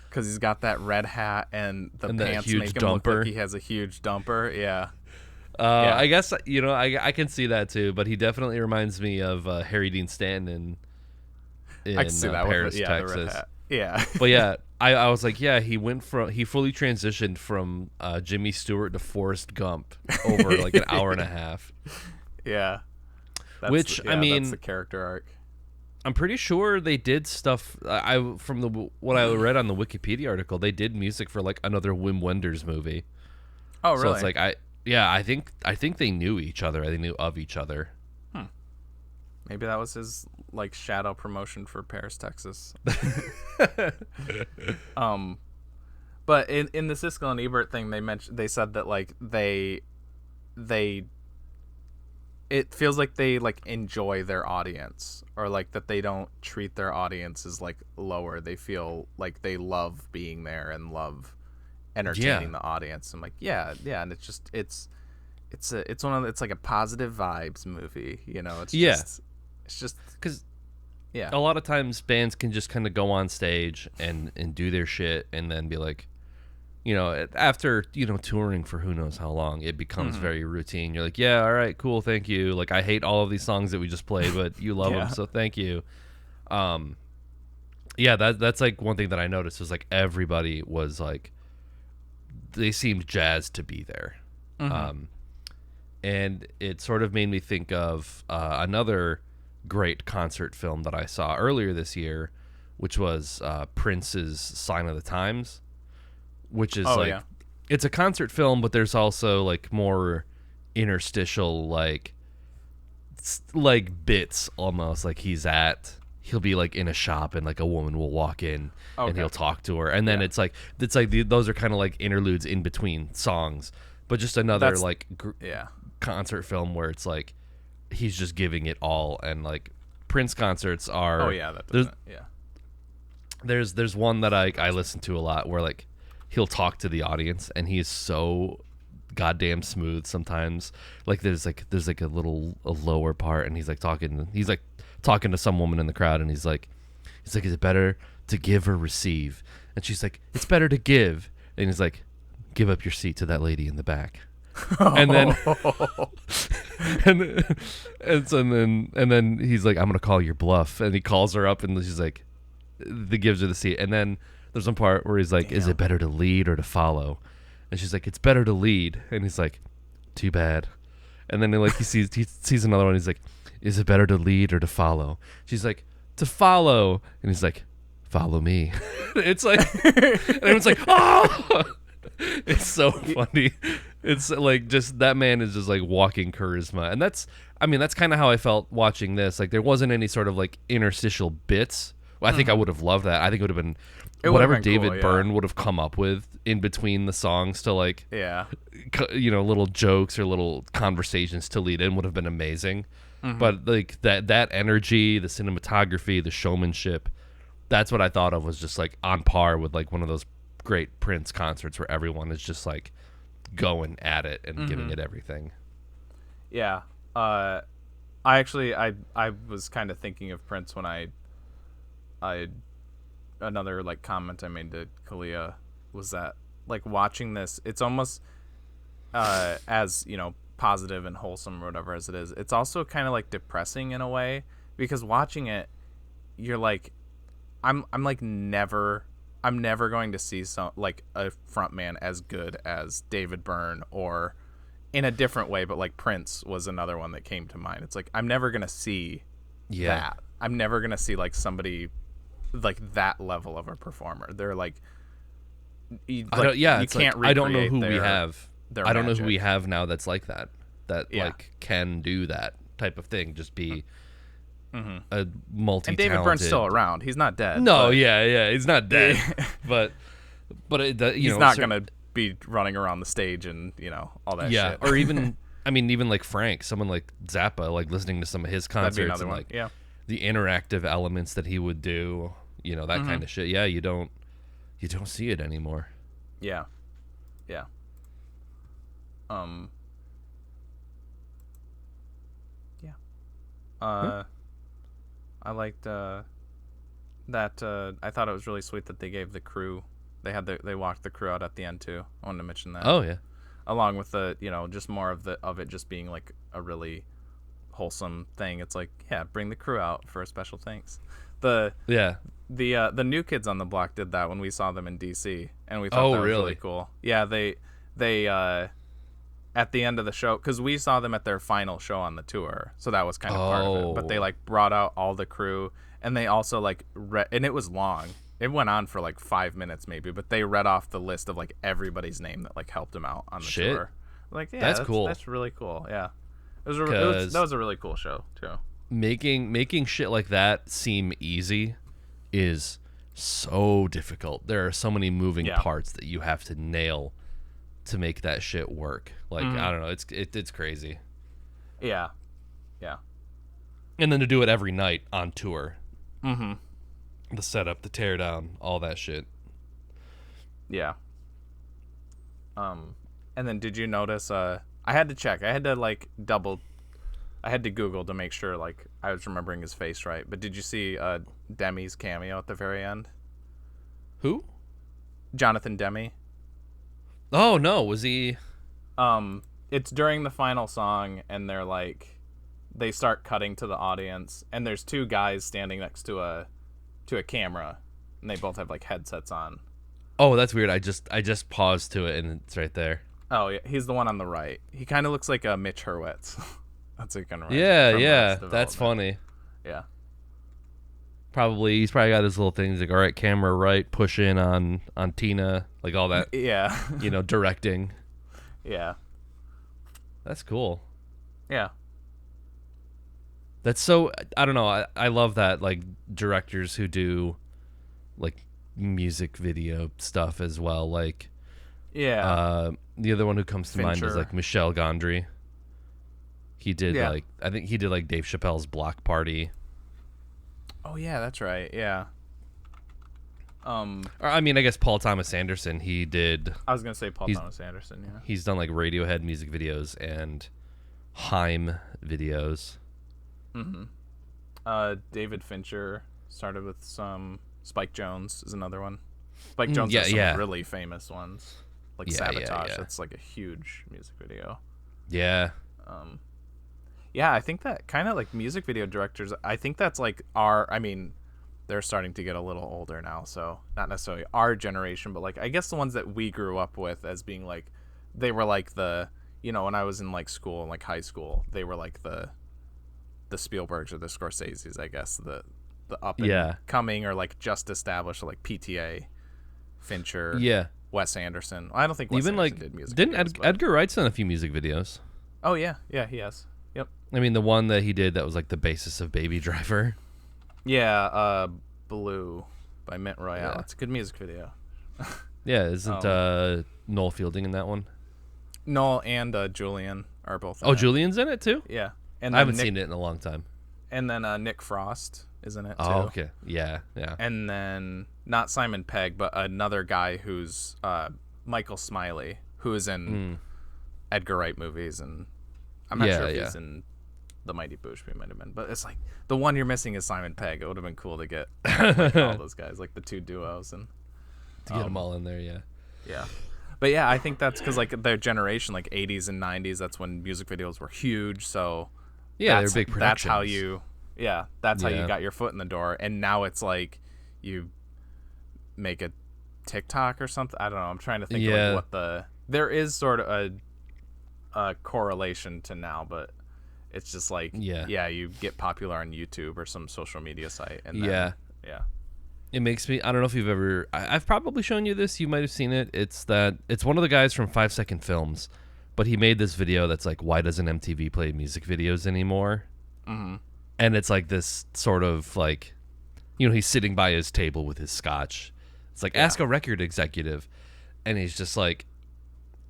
Speaker 1: Because he's got that red hat and the pants make him look like he has a huge dumper. Yeah.
Speaker 2: I guess, I can see that too, but he definitely reminds me of Harry Dean Stanton in
Speaker 1: I can see that
Speaker 2: Paris,
Speaker 1: with
Speaker 2: Texas.
Speaker 1: the red hat. Yeah.
Speaker 2: But yeah, I was like, yeah, he fully transitioned from Jimmy Stewart to Forrest Gump over like an hour and a half.
Speaker 1: Yeah.
Speaker 2: That's
Speaker 1: the character arc.
Speaker 2: I'm pretty sure they did stuff. What I read on the Wikipedia article, they did music for like another Wim Wenders movie.
Speaker 1: Oh, really?
Speaker 2: So it's like I think they knew each other. They knew of each other.
Speaker 1: Maybe that was his like shadow promotion for Paris, Texas. But in the Siskel and Ebert thing, they said that like they it feels like they like enjoy their audience, or like that they don't treat their audience as like lower. They feel like they love being there and love entertaining the audience. I'm like, yeah, and it's like a positive vibes movie, It's just because a
Speaker 2: lot of times bands can just kind of go on stage and do their shit and then be like, after touring for who knows how long, it becomes very routine. You're like, yeah, all right, cool, thank you. Like, I hate all of these songs that we just played, but you love them, so thank you. That's like one thing that I noticed was like everybody was like, they seemed jazzed to be there. And it sort of made me think of another great concert film that I saw earlier this year, which was Prince's Sign of the Times, which is it's a concert film, but there's also like more interstitial like bits almost. Like he'll be like in a shop and like a woman will walk in and he'll talk to her, and then it's like those are kind of like interludes in between songs, but just another concert film where it's like he's just giving it all. And like Prince concerts are there's one that I listen to a lot where like he'll talk to the audience and he's so goddamn smooth sometimes. Like there's like a lower part and he's like talking to some woman in the crowd and he's like, is it better to give or receive? And she's like, it's better to give. And he's like, give up your seat to that lady in the back. And then and then he's like, I'm gonna call your bluff, and he calls her up and she's like, he gives her the seat. And then there's one part where he's like, is it better to lead or to follow? And she's like, it's better to lead. And he's like, too bad. And then like he sees another one. He's like, is it better to lead or to follow? She's like, to follow. And he's like, follow me. It's like, and everyone's like, oh, it's so funny. It's like just that man is just like walking charisma. And that's kind of how I felt watching this. Like there wasn't any sort of like interstitial bits. Well, I think I would have loved that. I think it would have been whatever David Byrne would have come up with in between the songs to like, little jokes or little conversations to lead in would have been amazing. But like that energy, the cinematography, the showmanship, that's what I thought of was just like on par with like one of those great Prince concerts where everyone is just like going at it and giving it everything.
Speaker 1: Yeah. I was kind of thinking of Prince when I another like comment I made to Kalia was that like watching this, it's almost as positive and wholesome or whatever as it is, it's also kind of like depressing in a way, because watching it you're like, I'm never going to see like a frontman as good as David Byrne, or in a different way, but like Prince was another one that came to mind. It's like I'm never gonna see that. I'm never gonna see like somebody like that level of a performer. They're like, you can't recreate.
Speaker 2: I don't know who we have.
Speaker 1: I
Speaker 2: don't know who we have now that's like that. Like can do that type of thing. Just be a multi-talented.
Speaker 1: And David Byrne's still around. He's not dead.
Speaker 2: No, yeah, he's not dead. but
Speaker 1: he's not gonna be running around the stage and all that.
Speaker 2: Yeah,
Speaker 1: shit.
Speaker 2: or even even like Frank, someone like Zappa, like listening to some of his concerts and
Speaker 1: one.
Speaker 2: like the interactive elements that he would do, that kind of shit. Yeah, you don't see it anymore.
Speaker 1: Yeah. I liked that. I thought it was really sweet that they gave the crew. They walked the crew out at the end too. I wanted to mention that.
Speaker 2: Oh yeah.
Speaker 1: Along with the just more of it just being like a really wholesome thing. It's like, bring the crew out for a special thanks. The New Kids on the Block did that when we saw them in DC, and we thought that was really cool. Yeah, they at the end of the show, because we saw them at their final show on the tour, so that was kind of part of it. But they like brought out all the crew, and they also like and it was long. It went on for like 5 minutes maybe, but they read off the list of like everybody's name that like helped them out on the tour. Like, that's cool. That's really cool. Yeah, that was a really cool show too.
Speaker 2: Making shit like that seem easy is so difficult. There are so many moving parts that you have to nail to make that shit work. Like, I don't know, it's crazy.
Speaker 1: Yeah.
Speaker 2: And then to do it every night on tour. The setup, the teardown, all that shit.
Speaker 1: Yeah. And then did you notice I had to check. I had to Google to make sure like I was remembering his face right. But did you see Demi's cameo at the very end?
Speaker 2: Who?
Speaker 1: Jonathan Demme.
Speaker 2: Oh no, was he?
Speaker 1: It's during the final song, and they start cutting to the audience, and there's two guys standing next to a camera, and they both have like headsets on.
Speaker 2: Oh, that's weird. I just paused to it, and it's right there.
Speaker 1: Oh yeah, he's the one on the right. He kind of looks like a Mitch Hurwitz. That's what kind of.
Speaker 2: Yeah, that's funny.
Speaker 1: Yeah.
Speaker 2: He's probably got his little things like, all right, camera right, push in on Tina, like all that.
Speaker 1: Yeah.
Speaker 2: Directing.
Speaker 1: Yeah.
Speaker 2: That's cool.
Speaker 1: Yeah.
Speaker 2: That's so, I don't know, I love that, like, directors who do, like, music video stuff as well, like, the other one who comes to mind is, like, Michel Gondry. He did, I think he did, like, Dave Chappelle's Block Party.
Speaker 1: Oh, yeah, that's right, yeah.
Speaker 2: I guess Paul Thomas Anderson, he did...
Speaker 1: I was going to say Paul Thomas Anderson, yeah.
Speaker 2: He's done, like, Radiohead music videos and Haim videos.
Speaker 1: David Fincher started with some. Spike Jonze is another one. Spike Jonze has some really famous ones, like Sabotage. That's like a huge music video.
Speaker 2: Yeah.
Speaker 1: I think that kind of like music video directors, I think that's like they're starting to get a little older now, so not necessarily our generation, but like I guess the ones that we grew up with as being like, they were like the, when I was in like school and like high school, they were like the Spielbergs or the Scorseses, I guess, the up and coming or like just established, like PTA, Fincher, Wes Anderson. I don't think Wes Anderson did music videos,
Speaker 2: Edgar Wright's done a few music videos.
Speaker 1: Oh yeah, he has. Yep.
Speaker 2: The one that he did that was like the basis of Baby Driver.
Speaker 1: Yeah, Blue by Mint Royale. Yeah. It's a good music video.
Speaker 2: Yeah, isn't Noel Fielding in that one?
Speaker 1: Noel and Julian are both in
Speaker 2: it.
Speaker 1: Julian's
Speaker 2: in it too?
Speaker 1: Yeah.
Speaker 2: And I haven't seen it in a long time.
Speaker 1: And then Nick Frost is in it too.
Speaker 2: Oh, okay. Yeah.
Speaker 1: And then not Simon Pegg, but another guy who's Michael Smiley, who is in Edgar Wright movies, and I'm not sure if he's in The Mighty Boosh. He might have been, but it's like the one you're missing is Simon Pegg. It would have been cool to get like, all those guys, like the two duos, and
Speaker 2: to get them all in there.
Speaker 1: Yeah. But yeah, I think that's because like their generation, like 80s and 90s, that's when music videos were huge. So
Speaker 2: yeah, they're big productions.
Speaker 1: That's how you got your foot in the door. And now it's like you make a TikTok or something. I don't know. I'm trying to think of like there is sort of a correlation to now, but it's just like you get popular on YouTube or some social media site, and then,
Speaker 2: it makes me, I don't know if you've ever, I've probably shown you this, you might have seen it. It's one of the guys from 5 Second Films, but he made this video that's like, why doesn't MTV play music videos anymore? And it's like this sort of like, he's sitting by his table with his scotch. It's like, ask a record executive. And he's just like,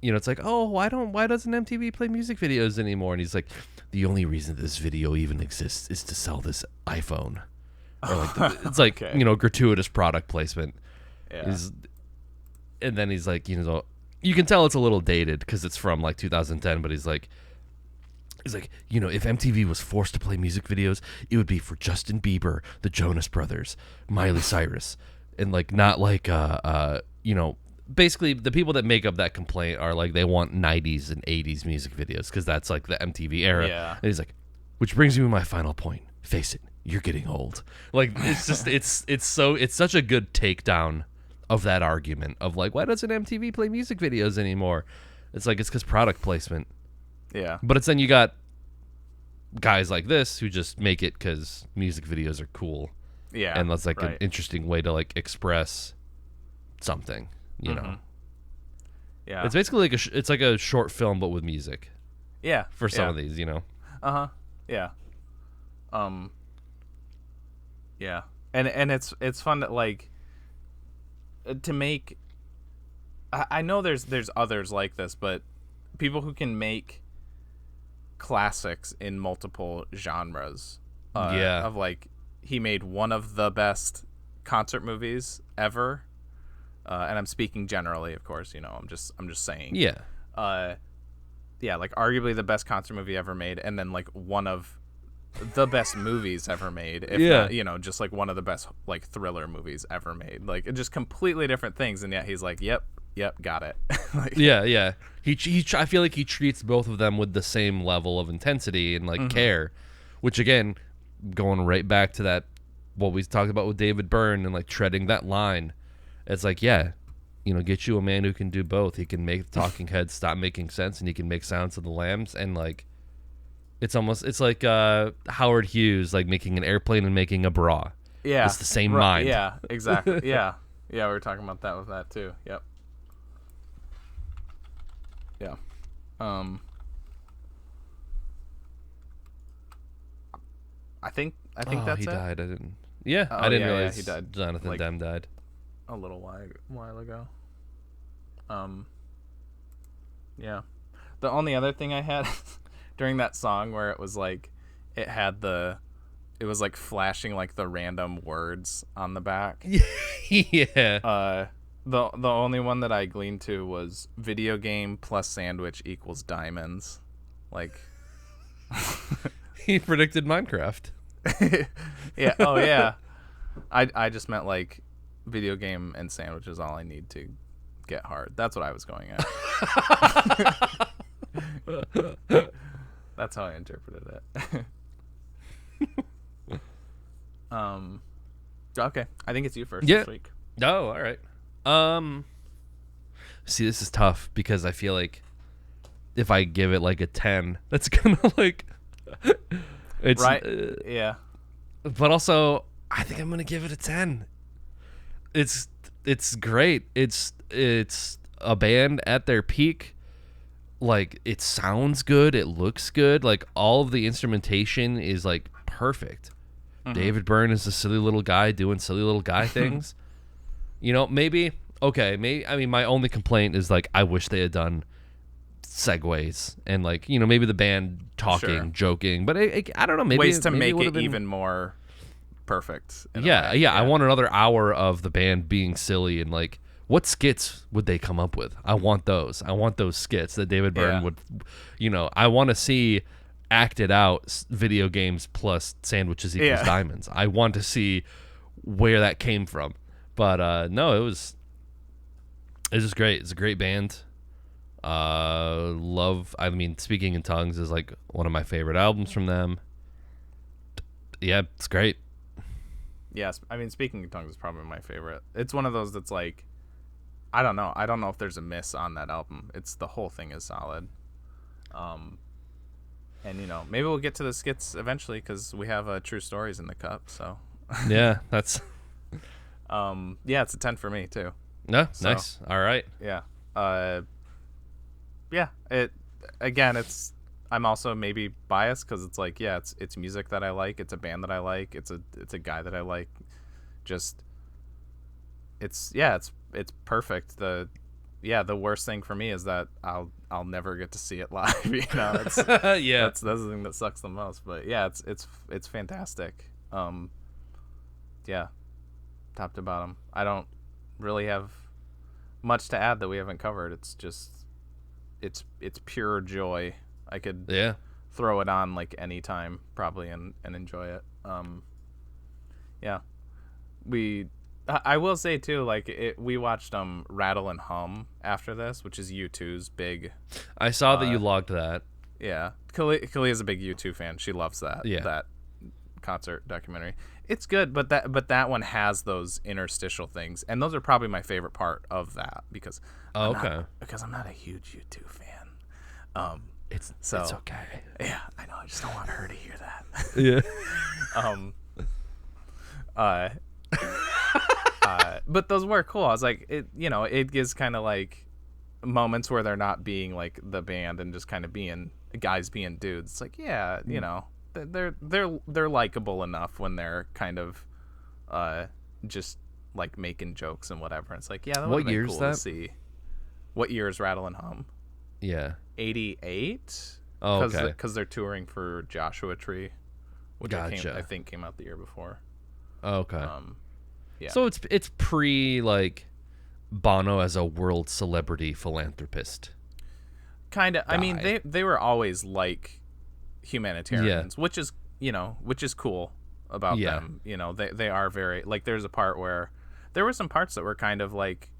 Speaker 2: it's like, oh, why doesn't MTV play music videos anymore? And he's like, the only reason this video even exists is to sell this iPhone. Or like, it's like,
Speaker 1: okay.
Speaker 2: Gratuitous product placement.
Speaker 1: Yeah.
Speaker 2: And then he's like, you can tell it's a little dated because it's from like 2010, but he's like, if MTV was forced to play music videos, it would be for Justin Bieber, the Jonas Brothers, Miley Cyrus, and like not like basically the people that make up that complaint are like they want 90s and 80s music videos because that's like the MTV era.
Speaker 1: Yeah.
Speaker 2: And he's like, which brings me to my final point. Face it, you're getting old. Like it's just it's such a good takedown of that argument of like, why doesn't MTV play music videos anymore? It's like it's because product placement.
Speaker 1: Yeah.
Speaker 2: But it's then you got guys like this who just make it because music videos are cool.
Speaker 1: Yeah.
Speaker 2: And that's like an interesting way to like express something, you know.
Speaker 1: Yeah.
Speaker 2: It's basically like it's like a short film but with music.
Speaker 1: Yeah.
Speaker 2: For some of these,
Speaker 1: Uh-huh. Yeah. Yeah. And it's fun to like to make I know there's others like this, but people who can make classics in multiple genres. Of like, he made one of the best concert movies ever, and I'm speaking generally, of course. I'm just saying.
Speaker 2: Yeah.
Speaker 1: Like arguably the best concert movie ever made, and then like one of the best movies ever made. If not, just like one of the best like thriller movies ever made. Like just completely different things, and yet he's like, yep, got it. Like,
Speaker 2: yeah. I feel like he treats both of them with the same level of intensity and like care, which again, going right back to that what we talked about with David Byrne and like treading that line. It's like, get you a man who can do both. He can make the talking heads stop making sense, and he can make Silence of the Lambs, and like it's like Howard Hughes like making an airplane and making a bra.
Speaker 1: Yeah,
Speaker 2: it's the same mind.
Speaker 1: Yeah, exactly. yeah, we were talking about that with that too. Yep. Yeah. I think that's
Speaker 2: he
Speaker 1: it.
Speaker 2: died. I didn't. Yeah, I didn't realize
Speaker 1: he died.
Speaker 2: Jonathan
Speaker 1: like,
Speaker 2: Demme died
Speaker 1: a little while ago. Yeah. The only other thing I had during that song where it was like it was like flashing like the random words on the back.
Speaker 2: Yeah.
Speaker 1: The only one that I gleaned to was video game plus sandwich equals diamonds. Like
Speaker 2: he predicted Minecraft.
Speaker 1: Yeah. Oh yeah. I just meant like video game and sandwich is all I need to get hard. That's what I was going at. That's how I interpreted it. Okay. I think it's you first this week.
Speaker 2: Oh, all right. See, this is tough because I feel like if I give it like a 10, that's gonna like it's
Speaker 1: right. Yeah.
Speaker 2: But also, I think I'm gonna give it a 10. It's great. It's a band at their peak. Like, it sounds good. It looks good. Like, all of the instrumentation is like perfect. David Byrne is a silly little guy doing silly little guy things. Maybe my only complaint is like I wish they had done segues and like maybe the band talking, joking, but I don't know, maybe
Speaker 1: ways to
Speaker 2: maybe
Speaker 1: make it
Speaker 2: been
Speaker 1: even more perfect.
Speaker 2: Yeah. I want another hour of the band being silly and like what skits would they come up with? I want those skits that David Byrne would, I want to see acted out video games plus sandwiches equals diamonds. I want to see where that came from. But no, it was just great. It's a great band. Speaking in Tongues is like one of my favorite albums from them. Yeah, it's great.
Speaker 1: Yes, Speaking in Tongues is probably my favorite. It's one of those that's like, I don't know if there's a miss on that album. It's the whole thing is solid. And maybe we'll get to the skits eventually because we have True Stories in the cup. So
Speaker 2: yeah, that's
Speaker 1: it's a 10 for me too.
Speaker 2: No, nice. All right.
Speaker 1: Yeah. It's I'm also maybe biased because it's like, yeah, it's music that I like, it's a band that I like, it's a guy that I like. Just it's perfect. The worst thing for me is that I'll never get to see it live. It's
Speaker 2: Yeah,
Speaker 1: that's the thing that sucks the most. But yeah, it's fantastic. Yeah, top to bottom. I don't really have much to add that we haven't covered. It's just it's pure joy. I could throw it on like anytime probably and enjoy it. Yeah. I will say too, like we watched Rattle and Hum after this, which is U2's big.
Speaker 2: I saw that you logged that.
Speaker 1: Yeah, Kali is a big U2 fan. She loves that that concert documentary. It's good, but that one has those interstitial things, and those are probably my favorite part of that because I'm not a huge U2 fan.
Speaker 2: It's okay.
Speaker 1: Yeah, I know. I just don't want her to hear that.
Speaker 2: Yeah.
Speaker 1: But those were cool. I was like, it gives kind of like moments where they're not being like the band and just kind of being guys being dudes. It's like, yeah, they're likable enough when they're kind of just like making jokes and whatever. It's like, yeah, that would be cool to see. What year is Rattle and Hum?
Speaker 2: Yeah.
Speaker 1: 88.
Speaker 2: Oh, okay.
Speaker 1: Because they're touring for Joshua Tree, which
Speaker 2: gotcha.
Speaker 1: I think came out the year before.
Speaker 2: Okay.
Speaker 1: Yeah.
Speaker 2: So it's pre like Bono as a world celebrity philanthropist.
Speaker 1: Kind of. I mean, they were always like humanitarians, which is cool about them. They are very like. There's a part where there were some parts that were kind of like,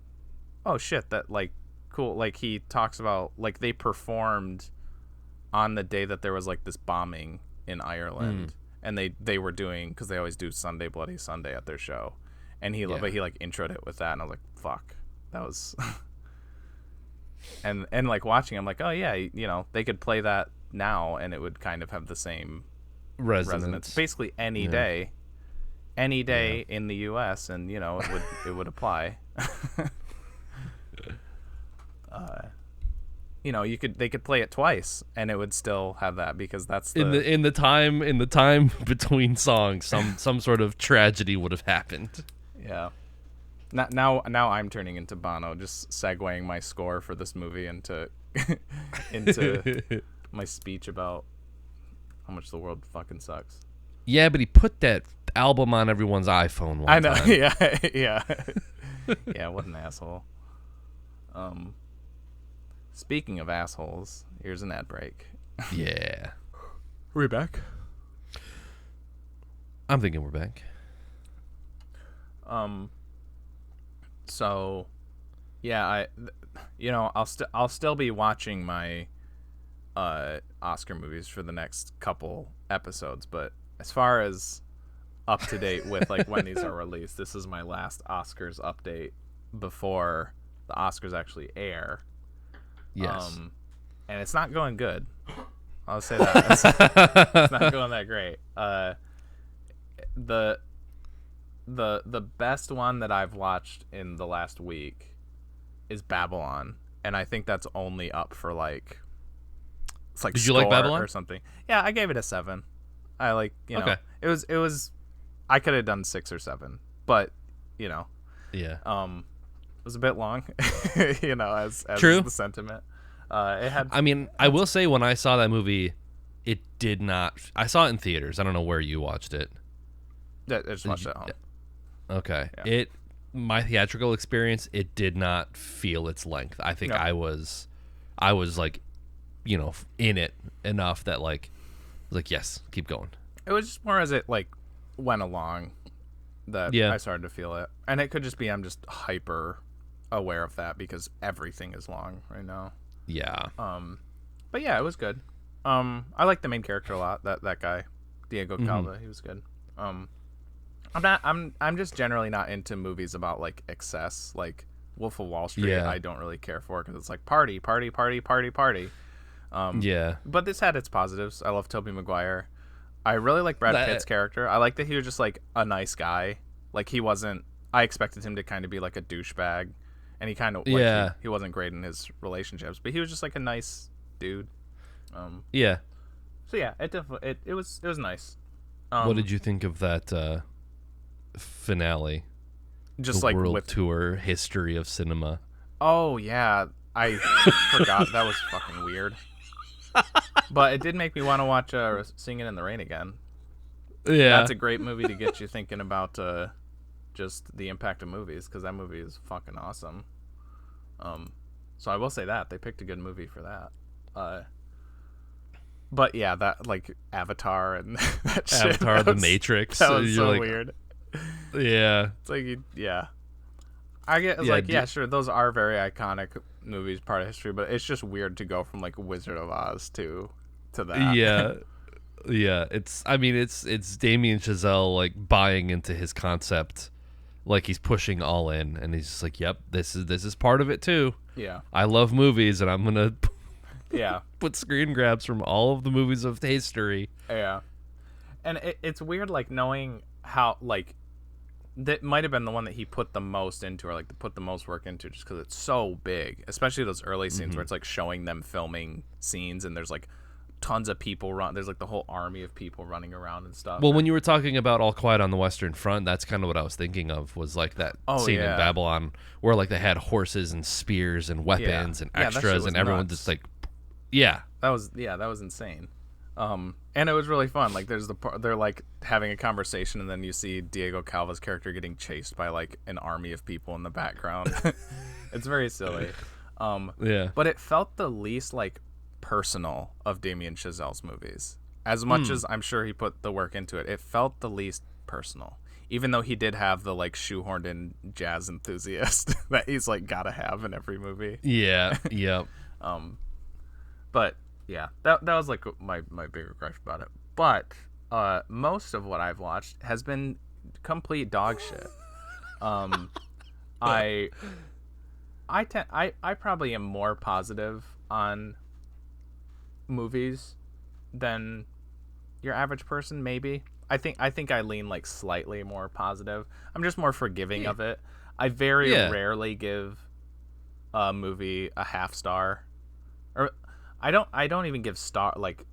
Speaker 1: oh shit, that like cool. Like he talks about like they performed on the day that there was like this bombing in Ireland, and they were doing, because they always do Sunday Bloody Sunday at their show, and he like introed it with that, and I was like, fuck, that was. and like watching, I'm like, oh yeah, they could play that now and it would kind of have the same resonance. Basically any day in the US, and it would apply. They could play it twice and it would still have that, because that's
Speaker 2: in the time between songs, some sort of tragedy would have happened.
Speaker 1: Yeah. Now I'm turning into Bono, just segueing my score for this movie into my speech about how much the world fucking sucks.
Speaker 2: Yeah, but he put that album on everyone's iPhone one time.
Speaker 1: I know. Yeah. Yeah, what an asshole. Speaking of assholes, here's an ad break.
Speaker 2: Yeah.
Speaker 1: Are we back?
Speaker 2: I'm thinking we're back.
Speaker 1: So, yeah, I'll still be watching my Oscar movies for the next couple episodes, but as far as up to date with like when these are released, this is my last Oscars update before the Oscars actually air.
Speaker 2: Yes.
Speaker 1: And it's not going good. I'll say that. It's not going that great. The best one that I've watched in the last week is Babylon, and I think that's only up for like, it's like,
Speaker 2: did you like Babylon
Speaker 1: or something? Yeah, I gave it a 7. I like,
Speaker 2: okay.
Speaker 1: It was I could have done 6 or 7, but
Speaker 2: yeah.
Speaker 1: It was a bit long, as
Speaker 2: True.
Speaker 1: the sentiment. It had.
Speaker 2: I mean, I will say when I saw that movie, it did not. I saw it in theaters. I don't know where you watched it.
Speaker 1: Yeah, I just watched it at home.
Speaker 2: Okay.
Speaker 1: Yeah.
Speaker 2: My theatrical experience, it did not feel its length. I think I was like, in it enough that like yes, keep going.
Speaker 1: It was just more as it like went along that I started to feel it, and it could just be I'm just hyper aware of that because everything is long right now.
Speaker 2: Yeah.
Speaker 1: But yeah, it was good. I like the main character a lot. That guy, Diego Calva, he was good. I'm just generally not into movies about like excess, like Wolf of Wall Street. I don't really care for, because it's like party.
Speaker 2: Yeah.
Speaker 1: But this had its positives. I love Tobey Maguire. I really like Brad Pitt's character. I like that he was just like a nice guy. Like he wasn't. I expected him to kind of be like a douchebag, and he kind of he wasn't great in his relationships, but he was just like a nice dude.
Speaker 2: Yeah.
Speaker 1: So yeah, it was nice.
Speaker 2: What did you think of that finale?
Speaker 1: Just
Speaker 2: the
Speaker 1: like
Speaker 2: world
Speaker 1: with
Speaker 2: tour history of cinema.
Speaker 1: Oh yeah, I forgot that was fucking weird. But it did make me want to watch Singing in the Rain again.
Speaker 2: Yeah,
Speaker 1: that's a great movie to get you thinking about just the impact of movies, because that movie is fucking awesome. So I will say that they picked a good movie for that. But yeah, that like Avatar and that shit.
Speaker 2: Avatar, The Matrix.
Speaker 1: That was so weird.
Speaker 2: Yeah,
Speaker 1: it's like yeah. I get sure, those are very iconic movies, part of history, but it's just weird to go from like Wizard of Oz to that.
Speaker 2: Yeah. It's Damien Chazelle like buying into his concept, like he's pushing all in, and he's just like, "Yep, this is part of it too."
Speaker 1: Yeah,
Speaker 2: I love movies, and I'm gonna put screen grabs from all of the movies of history.
Speaker 1: Yeah, and it's weird, like knowing how like. That might have been the one that he put the most into, or like put the most work into, just because it's so big, especially those early scenes where it's like showing them filming scenes, and there's like tons of people there's like the whole army of people running around and stuff.
Speaker 2: Well, when you were talking about All Quiet on the Western Front, that's kind of what I was thinking of, was like that scene in Babylon where like they had horses and spears and weapons and extras, and everyone just like,
Speaker 1: that was insane. And it was really fun. Like they're like having a conversation, and then you see Diego Calva's character getting chased by like an army of people in the background. It's very silly. But it felt the least like personal of Damien Chazelle's movies. As much as I'm sure he put the work into it, it felt the least personal. Even though he did have the like shoehorned in jazz enthusiast that he's like gotta have in every movie.
Speaker 2: Yeah.
Speaker 1: But yeah, that was like my bigger gripe about it. But most of what I've watched has been complete dog shit. I probably am more positive on movies than your average person, maybe. I think I lean like slightly more positive. I'm just more forgiving of it. I very rarely give a movie a half star. Or I don't even give like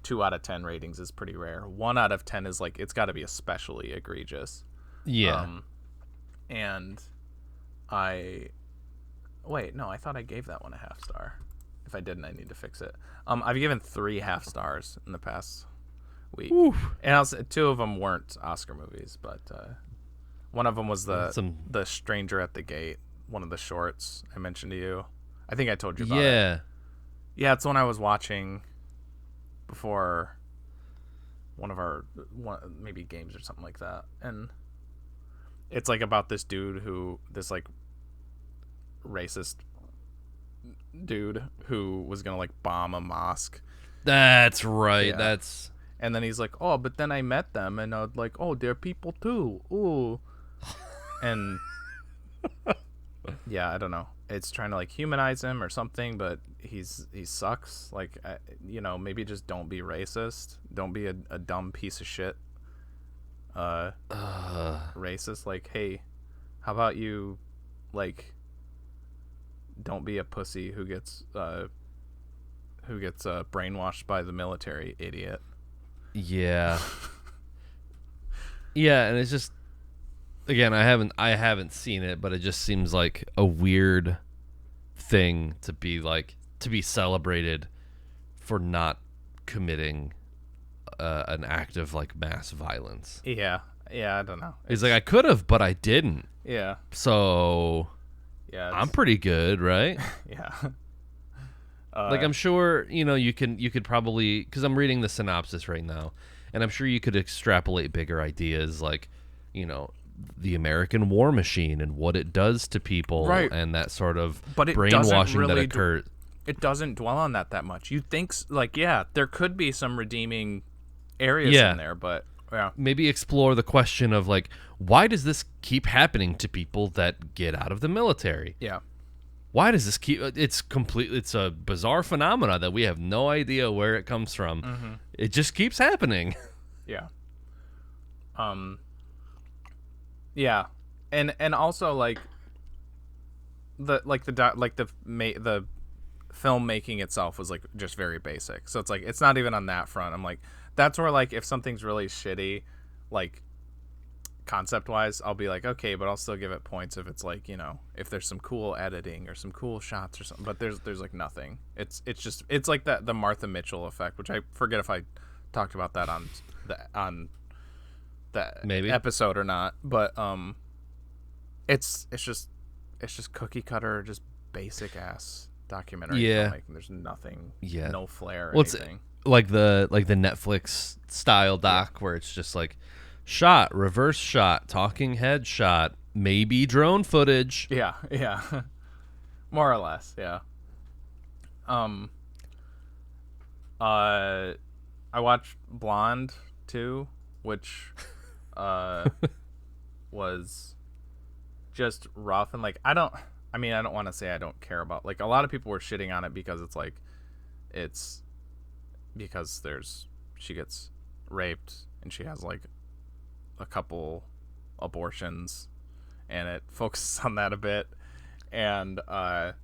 Speaker 1: 2 out of 10 ratings is pretty rare. 1 out of 10 is like, it's got to be especially egregious. And I thought I gave that one a half star. If I didn't, I need to fix it. I've given 3 half stars in the past week. Oof. And 2 of them weren't Oscar movies, but one of them was the Stranger at the Gate, one of the shorts I mentioned to you. I think I told you about it. Yeah, it's one I was watching before one of our maybe games or something like that. And it's like about this like racist dude who was going to like bomb a mosque.
Speaker 2: That's right. Yeah.
Speaker 1: And then he's like, "Oh, but then I met them, and I was like, oh, they're people too. Ooh." And yeah, I don't know. It's trying to like humanize him or something, but he sucks. Like, maybe just don't be racist. Don't be a dumb piece of shit. Racist. Like, hey, how about you, like, don't be a pussy who gets brainwashed by the military, idiot.
Speaker 2: Yeah. Yeah, and it's just, again, I haven't seen it, but it just seems like a weird thing to be celebrated for not committing an act of like mass violence.
Speaker 1: Yeah, I don't know.
Speaker 2: He's like, I could have, but I didn't.
Speaker 1: Yeah.
Speaker 2: So yeah, I'm pretty good, right?
Speaker 1: Yeah.
Speaker 2: Like, I'm sure, you could probably, because I'm reading the synopsis right now, and I'm sure you could extrapolate bigger ideas, like, the American war machine and what it does to people, right, and that sort of brainwashing that occurs.
Speaker 1: It doesn't dwell on that much. You think, like, yeah, there could be some redeeming areas in there, but yeah. Maybe
Speaker 2: explore the question of, like, why does this keep happening to people that get out of the military?
Speaker 1: Yeah.
Speaker 2: Why does this keep... It's a bizarre phenomena that we have no idea where it comes from. Mm-hmm. It just keeps happening.
Speaker 1: Yeah. Yeah. And also, like, the filmmaking itself was like just very basic. So it's like it's not even on that front. I'm like, that's where like if something's really shitty, like concept wise, I'll be like, okay, but I'll still give it points if it's like, you know, if there's some cool editing or some cool shots or something. But there's like nothing. It's just like the Martha Mitchell effect, which I forget if I talked about that on the
Speaker 2: maybe
Speaker 1: episode or not. But it's just cookie cutter, just basic ass documentary filmmaking. There's nothing, no flair or anything.
Speaker 2: It's like the Netflix style doc where it's just like shot, reverse shot, talking head shot, maybe drone footage.
Speaker 1: Yeah. More or less, yeah. I watched Blonde too, which was just rough, and like I don't want to say I don't care about, like, a lot of people were shitting on it because it's like because she gets raped and she has like a couple abortions and it focuses on that a bit, and that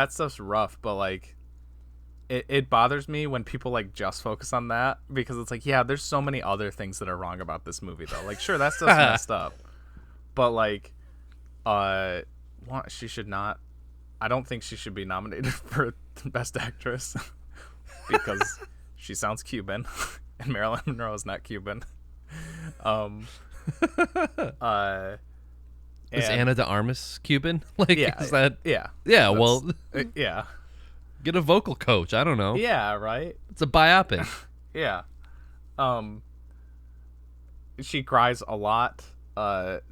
Speaker 1: stuff's rough, but like it bothers me when people like just focus on that, because it's like, yeah, there's so many other things that are wrong about this movie though. Like, sure, that stuff's messed up, but like she should not, I don't think she should be nominated for Best Actress because she sounds Cuban and Marilyn Monroe is not Cuban.
Speaker 2: Is Ana de Armas Cuban? Like,
Speaker 1: yeah,
Speaker 2: is that?
Speaker 1: Yeah.
Speaker 2: Well,
Speaker 1: yeah.
Speaker 2: Get a vocal coach. I don't know.
Speaker 1: Yeah, right.
Speaker 2: It's a biopic.
Speaker 1: Yeah. She cries a lot. But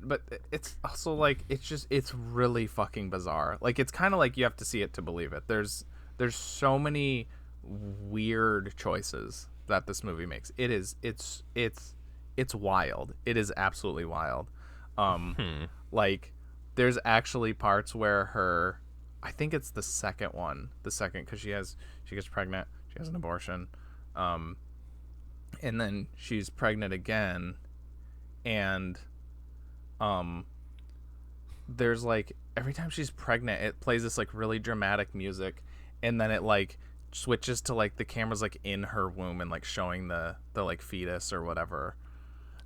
Speaker 1: it's also like it's really fucking bizarre. Like, it's kind of like you have to see it to believe it. There's so many weird choices that this movie makes. It's wild. It is absolutely wild. Like, there's actually parts where I think it's the second because she gets pregnant, she has an abortion, and then she's pregnant again, and there's like, every time she's pregnant it plays this like really dramatic music, and then it like switches to like the camera's like in her womb and like showing the like fetus or whatever,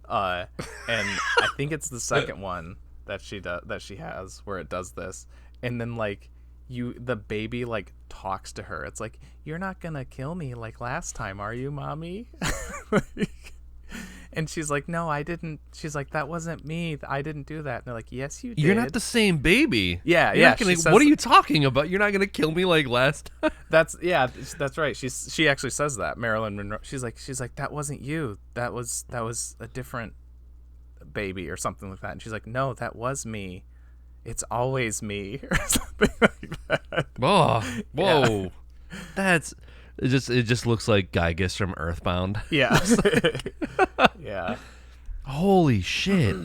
Speaker 1: and I think it's the second one that she has where it does this, and then like the baby like talks to her. It's like, you're not gonna kill me like last time, are you, mommy? And she's like, no, I didn't. She's like, that wasn't me. I didn't do that. And they're like, yes, you did.
Speaker 2: You're not the same baby.
Speaker 1: Yeah,
Speaker 2: what are you talking about? You're not gonna kill me like last time.
Speaker 1: That's right. She actually says that, Marilyn Monroe. She's like, that wasn't you. That was a different baby or something like that. And she's like, no, that was me. It's always me, or something like that.
Speaker 2: Whoa.
Speaker 1: Yeah.
Speaker 2: That's it. Just looks like Gygus from Earthbound.
Speaker 1: Yeah. Yeah.
Speaker 2: Holy shit.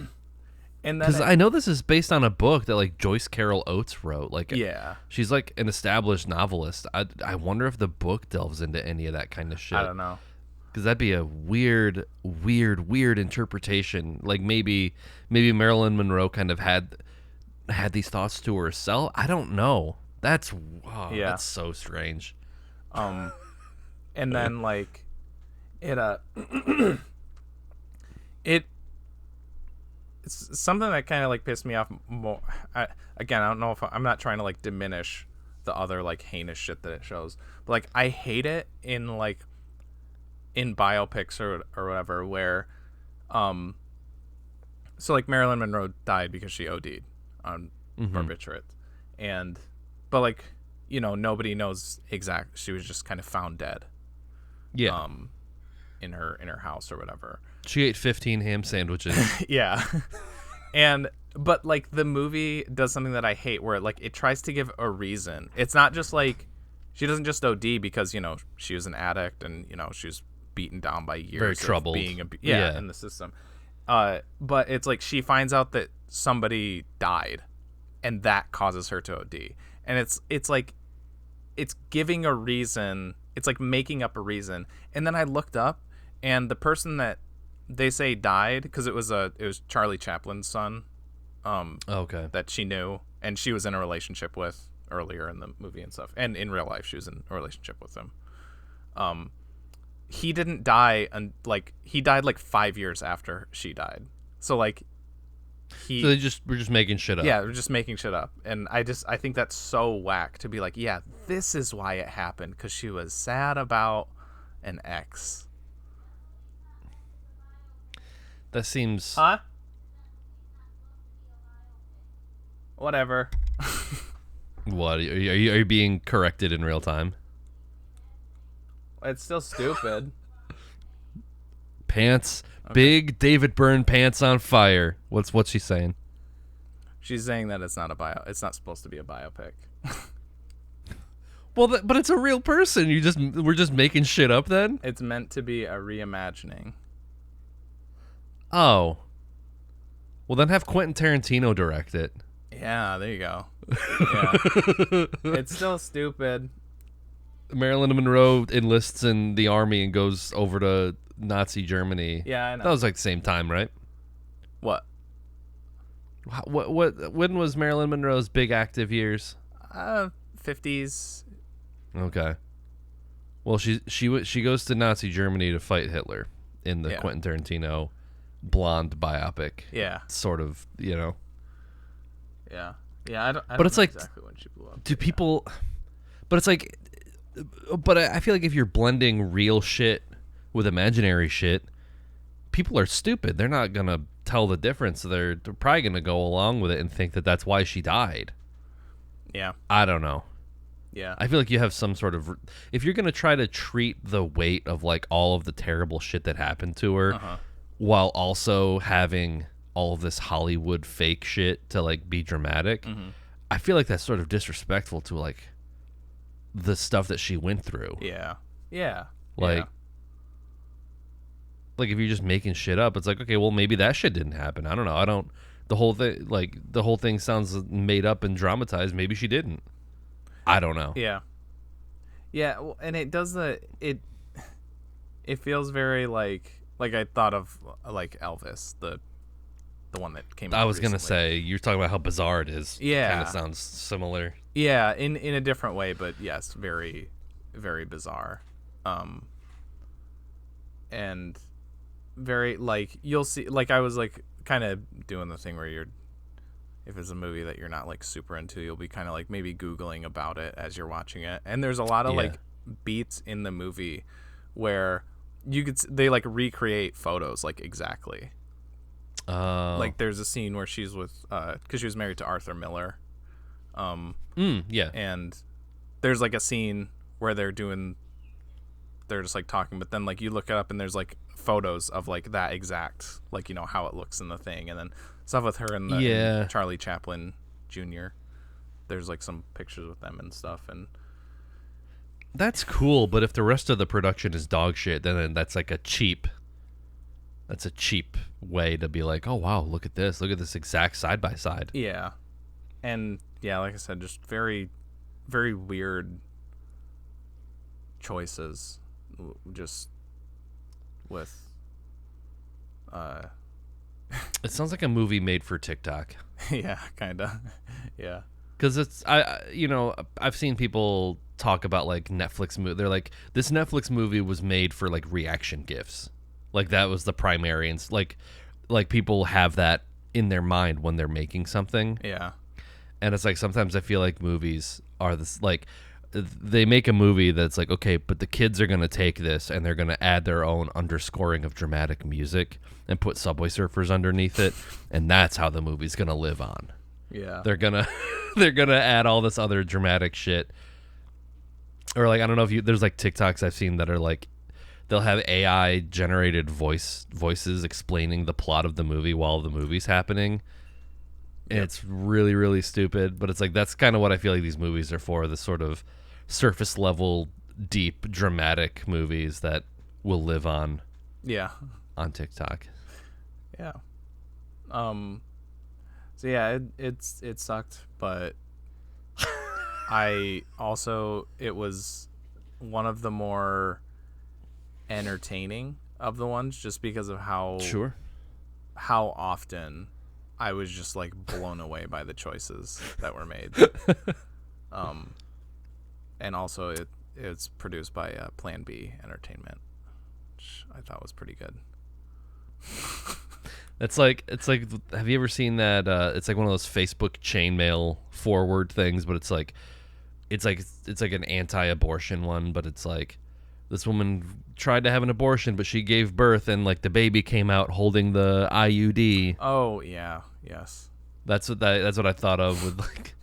Speaker 1: And
Speaker 2: because I know this is based on a book that like Joyce Carol Oates wrote. Like,
Speaker 1: yeah, she's
Speaker 2: like an established novelist. I wonder if the book delves into any of that kind of shit.
Speaker 1: I don't know.
Speaker 2: Because that'd be a weird interpretation. Like, maybe Marilyn Monroe kind of had these thoughts to herself. I don't know. That's so strange.
Speaker 1: And then like it's something that kind of like pissed me off more. I don't know if I'm not trying to like diminish the other like heinous shit that it shows, but like I hate it in biopics or whatever, where so like Marilyn Monroe died because she OD'd on barbiturates, but like, you know, nobody knows exact. She was just kind of found dead.
Speaker 2: Yeah.
Speaker 1: In her house or whatever.
Speaker 2: She ate 15 ham sandwiches.
Speaker 1: Yeah. But like the movie does something that I hate, where like it tries to give a reason. It's not just like, she doesn't just OD because, you know, she was an addict and, you know, she was beaten down by years
Speaker 2: very troubled
Speaker 1: of being in the system. But it's like she finds out that somebody died and that causes her to OD. And it's like, it's giving a reason. It's like making up a reason. And then I looked up, and the person that they say died, because it was Charlie Chaplin's son,
Speaker 2: okay,
Speaker 1: that she knew and she was in a relationship with earlier in the movie and stuff, and in real life she was in a relationship with him. He didn't die, and like he died like 5 years after she died. So like
Speaker 2: we're just making shit up.
Speaker 1: Yeah, we're just making shit up, and I think that's so whack to be like, yeah, this is why it happened, because she was sad about an ex.
Speaker 2: That seems.
Speaker 1: Huh? Whatever.
Speaker 2: What are you being corrected in real time?
Speaker 1: It's still stupid.
Speaker 2: Pants, okay. Big David Byrne pants on fire. What's she saying?
Speaker 1: She's saying that it's not not supposed to be a biopic.
Speaker 2: Well, but it's a real person. We're just making shit up then?
Speaker 1: It's meant to be a reimagining.
Speaker 2: Oh. Well, then have Quentin Tarantino direct it.
Speaker 1: Yeah, there you go. Yeah. It's still stupid.
Speaker 2: Marilyn Monroe enlists in the army and goes over to Nazi Germany.
Speaker 1: Yeah, I know.
Speaker 2: That was like the same time, right?
Speaker 1: What?
Speaker 2: When was Marilyn Monroe's big active years?
Speaker 1: 50s.
Speaker 2: Okay. Well, she goes to Nazi Germany to fight Hitler in the Quentin Tarantino blonde biopic.
Speaker 1: Yeah.
Speaker 2: Sort of,
Speaker 1: Yeah. Yeah, I don't
Speaker 2: but it's
Speaker 1: know
Speaker 2: like,
Speaker 1: exactly when she blew up.
Speaker 2: Do people... But it's like... But I feel like if you're blending real shit with imaginary shit, people are stupid. They're not going to tell the difference. They're probably going to go along with it and think that that's why she died.
Speaker 1: Yeah.
Speaker 2: I don't know.
Speaker 1: Yeah.
Speaker 2: I feel like you have some sort of... If you're going to try to treat the weight of like all of the terrible shit that happened to her while also having all of this Hollywood fake shit to like be dramatic, I feel like that's sort of disrespectful to like the stuff that she went through.
Speaker 1: Yeah. Yeah.
Speaker 2: Like if you're just making shit up, it's like, okay, well maybe that shit didn't happen. I don't know. The whole thing sounds made up and dramatized. Maybe she didn't. I don't know.
Speaker 1: Yeah. Yeah, well, and it does it feels very like I thought of like Elvis, the one that came out
Speaker 2: I was
Speaker 1: recently.
Speaker 2: gonna say, you're talking about how bizarre it is.
Speaker 1: Yeah.
Speaker 2: Kind of sounds similar.
Speaker 1: Yeah, in a different way, but yes, very, very bizarre. And very, like, you'll see, like, I was, like, kind of doing the thing where if it's a movie that you're not, like, super into, you'll be kind of, like, maybe Googling about it as you're watching it. And there's a lot of, like, beats in the movie where they, like, recreate photos, like, exactly. Like, there's a scene where she's with, because she was married to Arthur Miller.
Speaker 2: Yeah.
Speaker 1: And there's like a scene where they're just like talking, but then like you look it up and there's like photos of like that exact, like, you know, how it looks in the thing, and then stuff with her and and Charlie Chaplin Jr. There's like some pictures with them and stuff, and
Speaker 2: that's cool. But if the rest of the production is dog shit, then that's like a cheap way to be like, oh wow, look at this exact side by side.
Speaker 1: Yeah. And yeah, like I said, just very, very weird choices, just with.
Speaker 2: It sounds like a movie made for TikTok.
Speaker 1: Yeah, kind of. Yeah.
Speaker 2: Because I've seen people talk about like Netflix movie. They're like, this Netflix movie was made for like reaction GIFs. Like that was the primary, and like people have that in their mind when they're making something.
Speaker 1: Yeah.
Speaker 2: And it's like sometimes I feel like movies are this, like they make a movie that's like, okay, but the kids are going to take this and they're going to add their own underscoring of dramatic music and put Subway Surfers underneath it, and that's how the movie's going to live on.
Speaker 1: Yeah.
Speaker 2: They're going to add all this other dramatic shit. Or like, I don't know if there's like TikToks I've seen that are like, they'll have AI generated voices explaining the plot of the movie while the movie's happening. And it's really, really stupid, but it's like that's kind of what I feel like these movies are for, the sort of surface level, deep, dramatic movies that will live on TikTok.
Speaker 1: Yeah. So yeah, it sucked, but it was one of the more entertaining of the ones, just because of how often I was just like blown away by the choices that were made. And also it's produced by Plan B Entertainment, which I thought was pretty good.
Speaker 2: It's like have you ever seen that it's like one of those Facebook chainmail forward things, but it's like an anti-abortion one, but it's like this woman tried to have an abortion, but she gave birth and like the baby came out holding the IUD.
Speaker 1: Oh yeah, yes.
Speaker 2: That's what I thought of with like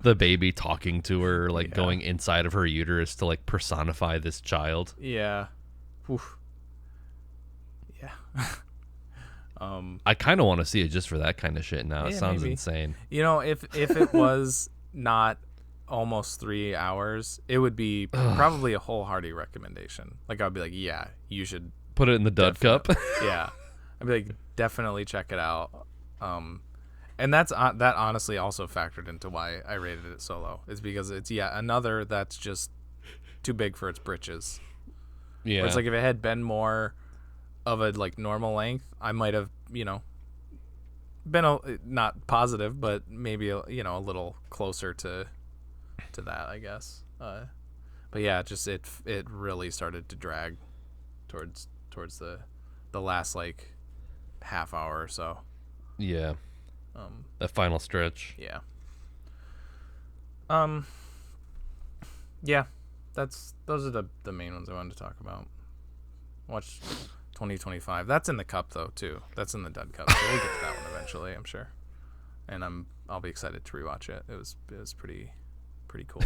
Speaker 2: the baby talking to her, like going inside of her uterus to like personify this child.
Speaker 1: Yeah. Oof. Yeah.
Speaker 2: I kind of want to see it just for that kind of shit now. It sounds insane.
Speaker 1: You know, if it was not almost 3 hours, it would be probably a wholehearted recommendation. Like I'd be like, yeah, you should
Speaker 2: put it in the dud cup.
Speaker 1: Yeah. I'd be like, definitely check it out. And that honestly also factored into why I rated it so low. Is because it's another that's just too big for its britches.
Speaker 2: Yeah.
Speaker 1: Where it's like if it had been more of a like normal length, I might have, been not positive, but maybe a little closer to that, I guess. But yeah, just it really started to drag towards the last like half hour or so.
Speaker 2: Yeah. That final stretch.
Speaker 1: Yeah. Yeah. Those are the main ones I wanted to talk about. Watch 2025. That's in the cup though too. That's in the dud cup. So we'll get to that one eventually, I'm sure. And I'll be excited to rewatch it. It was pretty cool.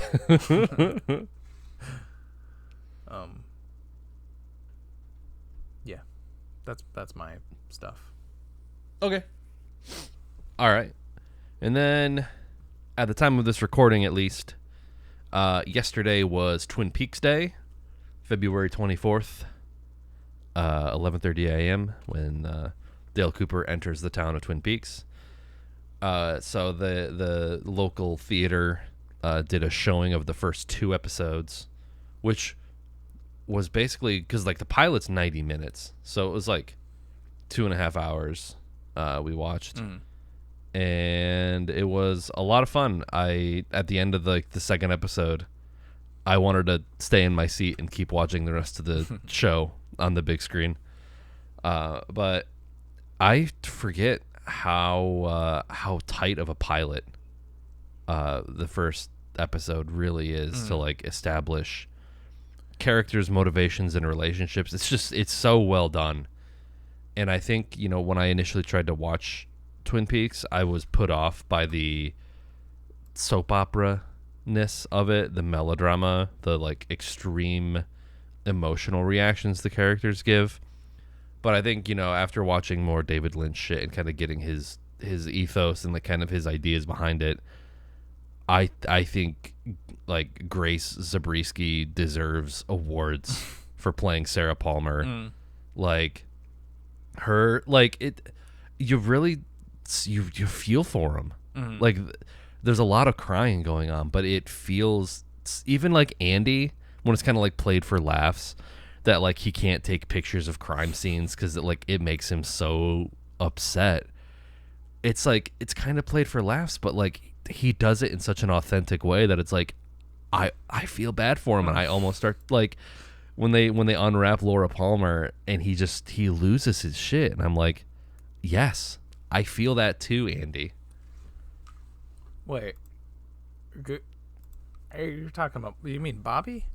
Speaker 1: Yeah. That's my stuff.
Speaker 2: Okay. All right. And then at the time of this recording at least, yesterday was Twin Peaks Day, February 24th. 11:30 a.m. when Dale Cooper enters the town of Twin Peaks. So the local theater did a showing of the first 2 episodes, which was basically because like the pilot's 90 minutes, so it was like 2.5 hours we watched, and it was a lot of fun. At the end of the second episode, I wanted to stay in my seat and keep watching the rest of the show on the big screen. But I forget how tight of a pilot the first episode really is to like establish characters' motivations and relationships. It's so well done. And I think, when I initially tried to watch Twin Peaks, I was put off by the soap opera-ness of it, the melodrama, the like extreme emotional reactions the characters give. But I think, after watching more David Lynch shit and kind of getting his ethos and like kind of his ideas behind it, I think like Grace Zabriskie deserves awards for playing Sarah Palmer. Like her, like it, you really you feel for him. Like there's a lot of crying going on, but it feels, even like Andy, when it's kind of like played for laughs, that like he can't take pictures of crime scenes because it makes him so upset. It's like it's kind of played for laughs, but like he does it in such an authentic way that it's like I feel bad for him, and I almost start like when they unwrap Laura Palmer and he loses his shit, and I'm like, yes, I feel that too, Andy.
Speaker 1: Wait, you're talking about? You mean Bobby?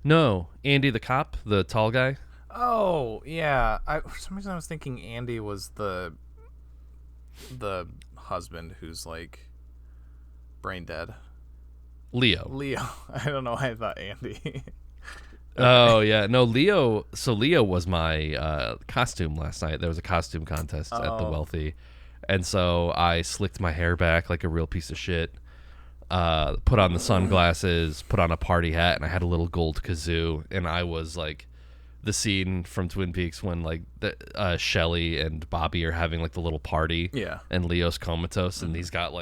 Speaker 2: No, Andy the cop, the tall guy.
Speaker 1: Oh yeah, for some reason I was thinking Andy was the husband who's like brain dead.
Speaker 2: Leo.
Speaker 1: I don't know why I thought Andy.
Speaker 2: Oh yeah, no, Leo. So Leo was my costume last night. There was a costume contest at the Wealthy, and so I slicked my hair back like a real piece of shit. Put on the sunglasses, put on a party hat, and I had a little gold kazoo, and I was like the scene from Twin Peaks when like Shelley and Bobby are having like the little party, and Leo's comatose, and he's kind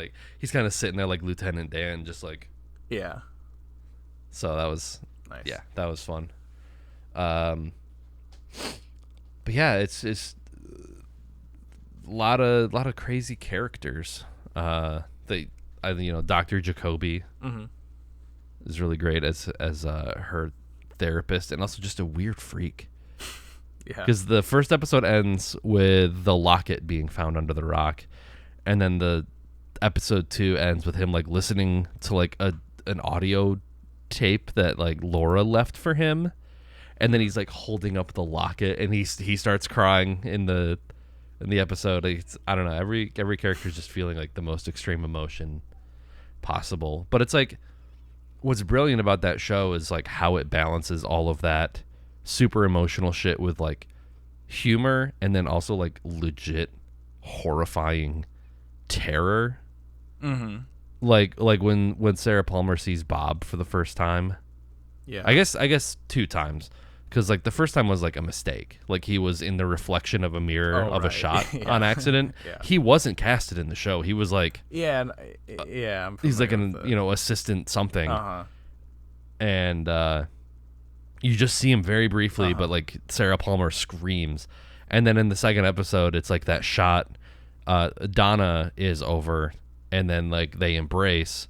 Speaker 2: of sitting there like Lieutenant Dan, just like,
Speaker 1: yeah.
Speaker 2: So that was
Speaker 1: nice.
Speaker 2: Yeah, that was fun. But yeah, it's a lot of crazy characters. Dr. Jacoby is really great as her therapist, and also just a weird freak. Yeah. Because the first episode ends with the locket being found under the rock, and then the episode 2 ends with him like listening to like an audio tape that like Laura left for him, and then he's like holding up the locket, and he starts crying in the episode. I don't know. Every character is just feeling like the most extreme emotion possible. But it's like what's brilliant about that show is like how it balances all of that super emotional shit with like humor, and then also like legit horrifying terror. Mm-hmm. Like when Sarah Palmer sees Bob for the first time. Yeah. I guess 2 times. Because like the first time was like a mistake. Like he was in the reflection of a mirror of a shot on accident. Yeah. He wasn't casted in the show. He was like
Speaker 1: I'm
Speaker 2: he's like an assistant something. And you just see him very briefly, but like Sarah Palmer screams. And then in the second episode, it's like that shot. Donna is over, and then like they embrace.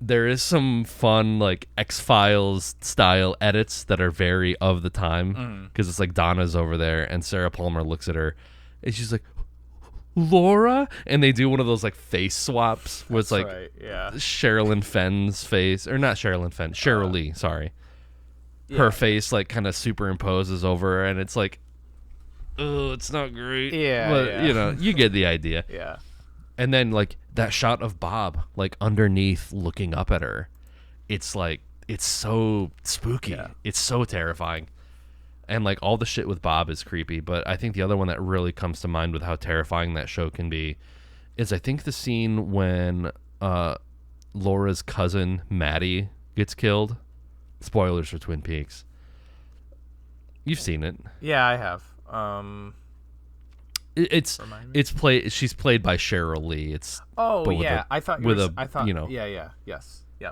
Speaker 2: There is some fun like X-Files style edits that are very of the time, because it's like Donna's over there and Sarah Palmer looks at her and she's like, Laura, and they do one of those like face swaps where it's like Sherilyn Fenn's face, or not Sherilyn Fenn, Sheryl Lee, sorry. Her face like kind of superimposes over her, and it's like, oh, it's not great. But you get the idea. Yeah. And then like that shot of Bob like underneath looking up at her, it's like, it's so spooky. Yeah. It's so terrifying. And like all the shit with Bob is creepy, but I think the other one that really comes to mind with how terrifying that show can be is I think the scene when Laura's cousin Maddie gets killed. Spoilers for Twin Peaks. You've seen it.
Speaker 1: Yeah, I have.
Speaker 2: She's played by Sheryl Lee.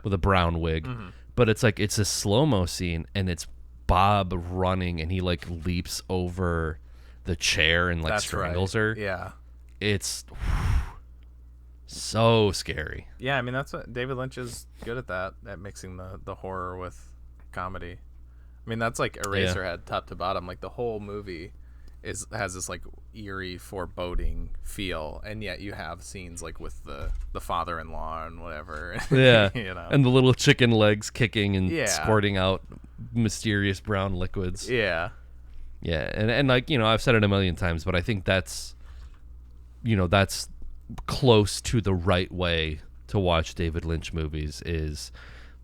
Speaker 2: With a brown wig. Mm-hmm. But it's like it's a slow-mo scene, and it's Bob running, and he like leaps over the chair and like strangles her. Yeah. It's so scary.
Speaker 1: Yeah, I mean that's what David Lynch is good at mixing the horror with comedy. I mean that's like Eraserhead top to bottom. Like the whole movie has this like eerie foreboding feel, and yet you have scenes like with the father-in-law and whatever.
Speaker 2: Yeah. And the little chicken legs kicking and squirting out mysterious brown liquids. Yeah. Yeah, and like, I've said it a million times, but I think that's close to the right way to watch David Lynch movies. Is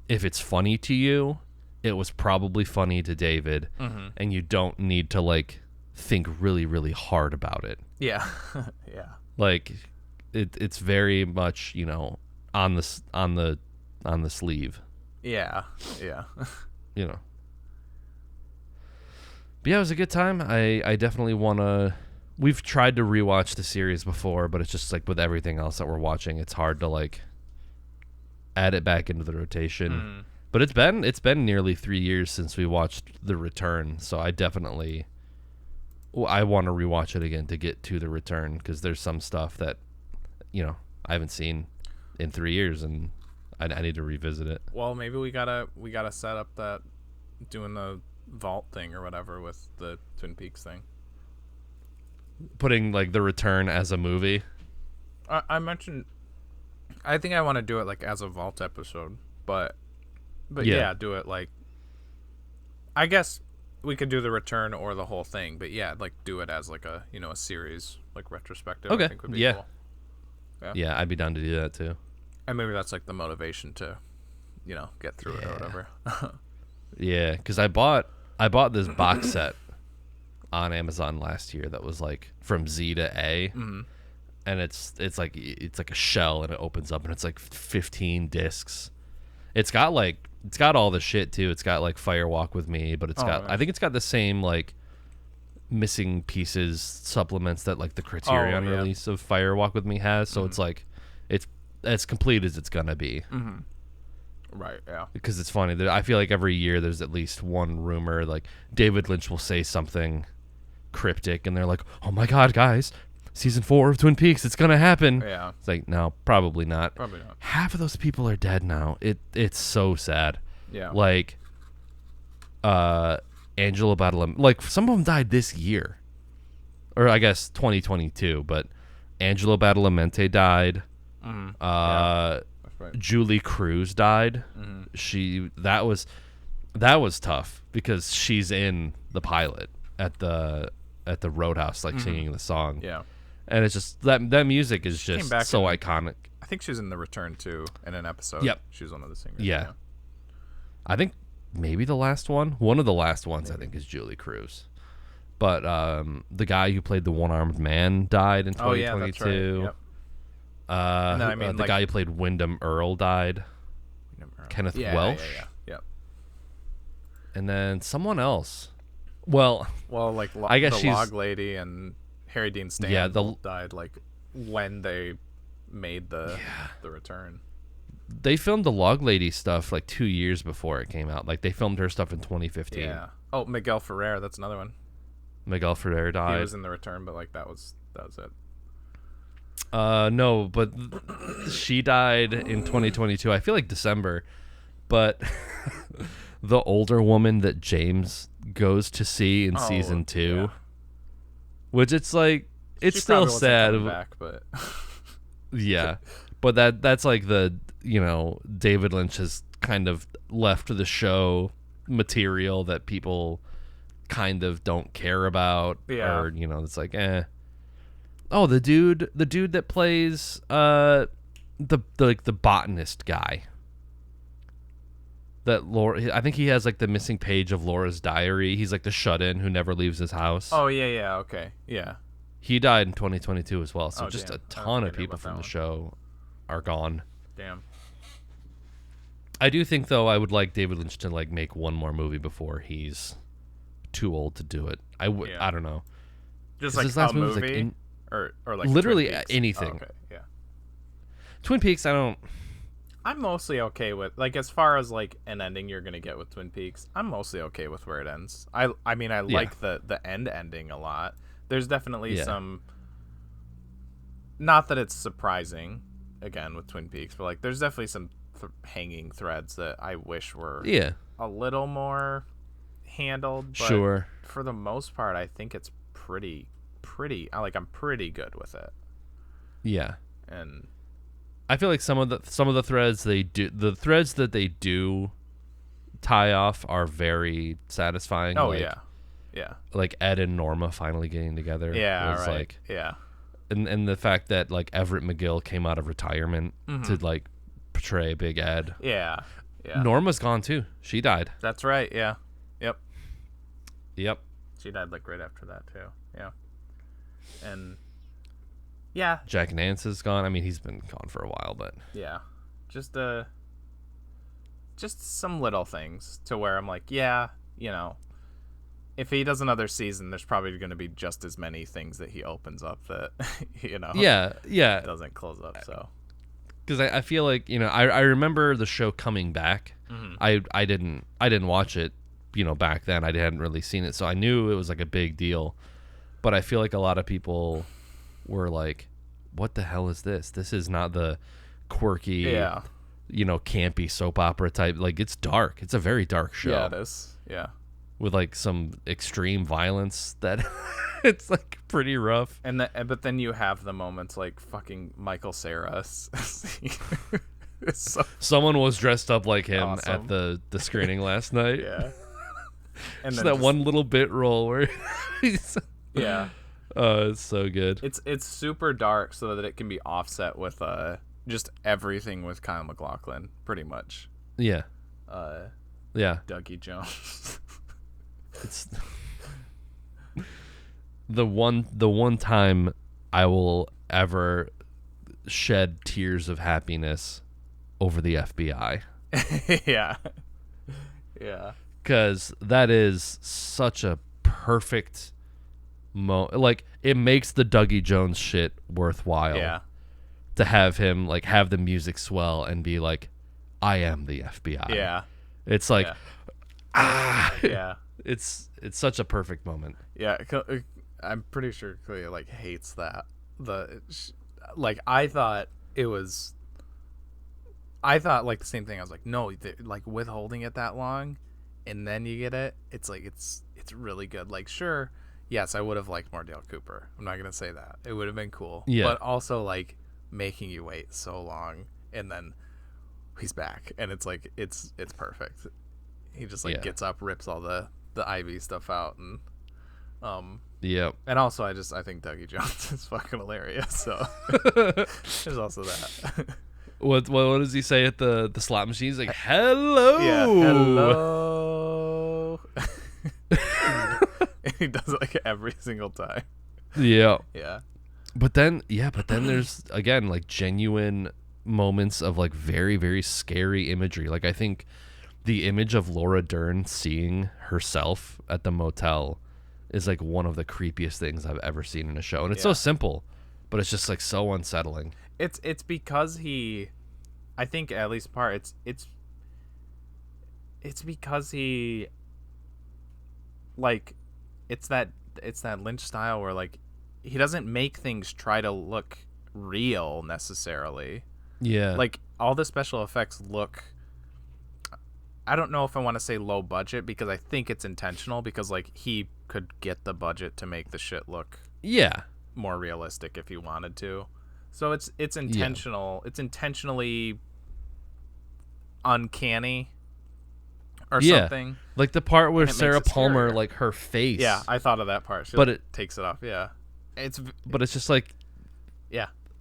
Speaker 2: if it's funny to you, it was probably funny to David, and you don't need to like think really, really hard about it. Yeah. Yeah. Like it's very much, on the sleeve. Yeah. Yeah. But yeah, it was a good time. I definitely want to. We've tried to rewatch the series before, but it's just like with everything else that we're watching, it's hard to like add it back into the rotation. But it's been nearly 3 years since we watched The Return, so I want to rewatch it again to get to The Return, because there's some stuff that I haven't seen in 3 years, and I need to revisit it.
Speaker 1: Well, maybe we gotta set up that doing the vault thing or whatever with the Twin Peaks thing.
Speaker 2: Putting like The Return as a movie.
Speaker 1: I mentioned. I think I want to do it like as a vault episode, but yeah, do it like. I guess we could do The Return or the whole thing, but yeah, like do it as like a a series, like retrospective.
Speaker 2: Okay.
Speaker 1: I think would be cool.
Speaker 2: Yeah, I'd be down to do that too.
Speaker 1: And maybe that's like the motivation to, get through it or whatever.
Speaker 2: Yeah, because I bought this box set on Amazon last year that was like from Z to A, and it's like a shell, and it opens up and it's like 15 discs. It's got all the shit too. It's got like Fire Walk with Me, but I think it's got the same like missing pieces supplements that like the Criterion release of Fire Walk with Me has. So it's like it's as complete as it's gonna be. Right. Yeah. Because it's funny. I feel like every year there's at least one rumor like David Lynch will say something cryptic, and they're like, "Oh my God, guys, season 4 of Twin Peaks, it's gonna happen.
Speaker 1: Yeah.
Speaker 2: It's like, no, probably not.
Speaker 1: Probably not.
Speaker 2: Half of those people are dead now. It's so sad.
Speaker 1: Yeah.
Speaker 2: Like, Angela Badalamenti, like some of them died this year, or I guess 2022. But Angela Badalamenti died.
Speaker 1: Mm-hmm. That's right.
Speaker 2: Julie Cruz died.
Speaker 1: Mm-hmm.
Speaker 2: That was tough because she's in the pilot at the Roadhouse, like singing the song.
Speaker 1: Yeah.
Speaker 2: And it's just that music is just so iconic.
Speaker 1: I think she was in The Return too in an episode.
Speaker 2: Yep.
Speaker 1: She was one of the singers.
Speaker 2: Yeah. I think maybe the last one. One of the last ones, maybe. I think, is Julie Cruz. But the guy who played the one-armed man died in 2022. Oh, yeah, that's right. Yep. And then, the guy who played Wyndham Earl died. Kenneth Welsh.
Speaker 1: Yeah. Yep.
Speaker 2: And then someone else. Well,
Speaker 1: like
Speaker 2: I guess
Speaker 1: the Log Lady and Harry Dean Stanton died like when they made the Return.
Speaker 2: They filmed the Log Lady stuff like 2 years before it came out. Like they filmed her stuff in 2015.
Speaker 1: Yeah. Oh, Miguel Ferrer, that's another one.
Speaker 2: Miguel Ferrer died.
Speaker 1: He was in The Return, but like that was it.
Speaker 2: No, but she died in 2022. I feel like December. But the older woman that James goes to see in season 2, which it's like it's still sad.
Speaker 1: Back, but
Speaker 2: yeah, but that's like the David Lynch has kind of left the show material that people kind of don't care about, or it's like Oh, the dude that plays the botanist guy. That Laura, I think he has like the missing page of Laura's diary. He's like the shut-in who never leaves his house.
Speaker 1: Oh yeah, okay, yeah.
Speaker 2: He died in 2022 as well. So just a ton of people from the show are gone.
Speaker 1: Damn.
Speaker 2: I do think though I would like David Lynch to like make one more movie before he's too old to do it. I don't know.
Speaker 1: Just like his last movie, like or like
Speaker 2: literally anything.
Speaker 1: Oh, okay, yeah.
Speaker 2: Twin Peaks,
Speaker 1: I'm mostly okay with, like, as far as like an ending you're gonna get with Twin Peaks, I'm mostly okay with where it ends. I like the ending a lot. There's definitely some, not that it's surprising again with Twin Peaks, but like there's definitely some hanging threads that I wish were a little more handled. But
Speaker 2: sure.
Speaker 1: For the most part, I think it's pretty. I'm pretty good with it.
Speaker 2: Yeah.
Speaker 1: And
Speaker 2: I feel like some of the threads the threads that they do tie off are very satisfying.
Speaker 1: Oh,
Speaker 2: like,
Speaker 1: yeah.
Speaker 2: Like Ed and Norma finally getting together.
Speaker 1: Yeah,
Speaker 2: was
Speaker 1: right.
Speaker 2: Like,
Speaker 1: yeah.
Speaker 2: And the fact that like Everett McGill came out of retirement to like portray Big Ed.
Speaker 1: Yeah.
Speaker 2: Norma's gone too. She died.
Speaker 1: That's right. Yeah.
Speaker 2: Yep.
Speaker 1: She died like right after that too. Yeah. And yeah,
Speaker 2: Jack Nance is gone. I mean, he's been gone for a while, but
Speaker 1: yeah, just some little things to where I'm like, yeah, if he does another season, there's probably going to be just as many things that he opens up that doesn't close up. So
Speaker 2: because I feel like I remember the show coming back. I didn't watch it back then. I hadn't really seen it, so I knew it was like a big deal. But I feel like a lot of people were like, what the hell is this? This is not the quirky, campy soap opera type. Like, it's dark. It's a very dark show.
Speaker 1: Yeah, it is. Yeah.
Speaker 2: With like some extreme violence that it's like pretty rough.
Speaker 1: But then you have the moments like fucking Michael Cera.
Speaker 2: Someone was dressed up like him at the screening last night.
Speaker 1: Yeah. And
Speaker 2: just that one little bit role where he's
Speaker 1: yeah.
Speaker 2: It's so good.
Speaker 1: It's super dark so that it can be offset with just everything with Kyle MacLachlan, pretty much.
Speaker 2: Yeah. Yeah.
Speaker 1: Dougie Jones.
Speaker 2: It's the one time I will ever shed tears of happiness over the FBI.
Speaker 1: Yeah. Yeah.
Speaker 2: Because that is such a perfect like it makes the Dougie Jones shit worthwhile.
Speaker 1: Yeah.
Speaker 2: To have him like have the music swell and be like, I am the FBI.
Speaker 1: Yeah.
Speaker 2: It's like
Speaker 1: yeah.
Speaker 2: It's such a perfect moment.
Speaker 1: Yeah, I'm pretty sure Clea like hates that like I thought like the same thing. I was like, no, like withholding it that long and then you get it, it's like it's really good. Like, sure, yes, I would have liked more Dale Cooper. I'm not gonna say that. It would have been cool.
Speaker 2: Yeah.
Speaker 1: But also like making you wait so long and then he's back and it's like it's perfect. He just like gets up, rips all the Ivy stuff out, and
Speaker 2: Yep.
Speaker 1: And also I think Dougie Jones is fucking hilarious. So there's also that.
Speaker 2: What does he say at the slot machine? He's like, hello.
Speaker 1: Yeah, hello. And he does it like every single time.
Speaker 2: Yeah.
Speaker 1: Yeah.
Speaker 2: But then there's again like genuine moments of like very, very scary imagery. Like I think the image of Laura Dern seeing herself at the motel is like one of the creepiest things I've ever seen in a show. And it's so simple, but it's just like so unsettling.
Speaker 1: It's because I think at least part it's because he like it's that Lynch style where like he doesn't make things try to look real necessarily.
Speaker 2: Yeah.
Speaker 1: Like all the special effects look, I don't know if I want to say low budget because I think it's intentional because like he could get the budget to make the shit look more realistic if he wanted to. So it's intentional. It's intentionally uncanny or something.
Speaker 2: Like the part where Sarah Palmer, like her face.
Speaker 1: Yeah, I thought of that part.
Speaker 2: But it
Speaker 1: takes it off. Yeah.
Speaker 2: But it's just like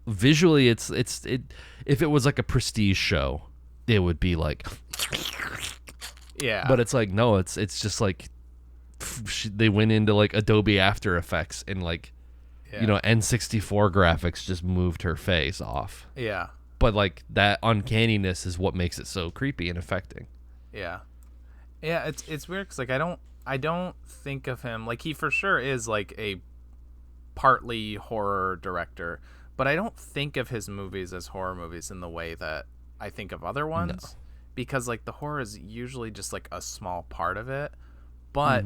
Speaker 1: visually
Speaker 2: it's if it was like a prestige show, it would be like But it's like no, it's just like they went into like Adobe After Effects and like N64 graphics just moved her face off.
Speaker 1: Yeah.
Speaker 2: But like that uncanniness is what makes it so creepy and affecting.
Speaker 1: Yeah. Yeah, it's weird cuz like I don't think of him like he for sure is like a partly horror director, but I don't think of his movies as horror movies in the way that I think of other ones because like the horror is usually just like a small part of it. But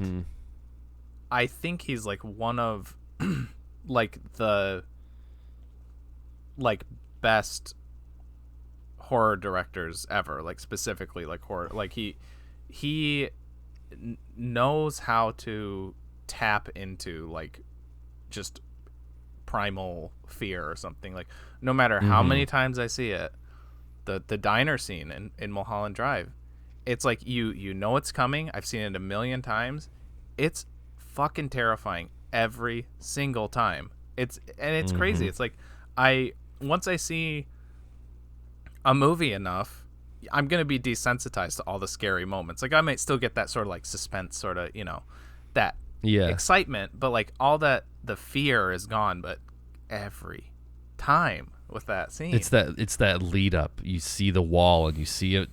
Speaker 1: I think he's like one of like the like best horror directors ever, like specifically like horror. Like he knows how to tap into like just primal fear or something. Like no matter how many times I see it, the diner scene in Mulholland Drive, it's like you know it's coming. I've seen it a million times. It's fucking terrifying every single time. It's crazy. It's like once I see a movie enough, I'm gonna be desensitized to all the scary moments. Like I might still get that sort of like suspense, sort of that excitement, but like all that the fear is gone. But every time with that scene,
Speaker 2: it's that lead up. You see the wall and you see it.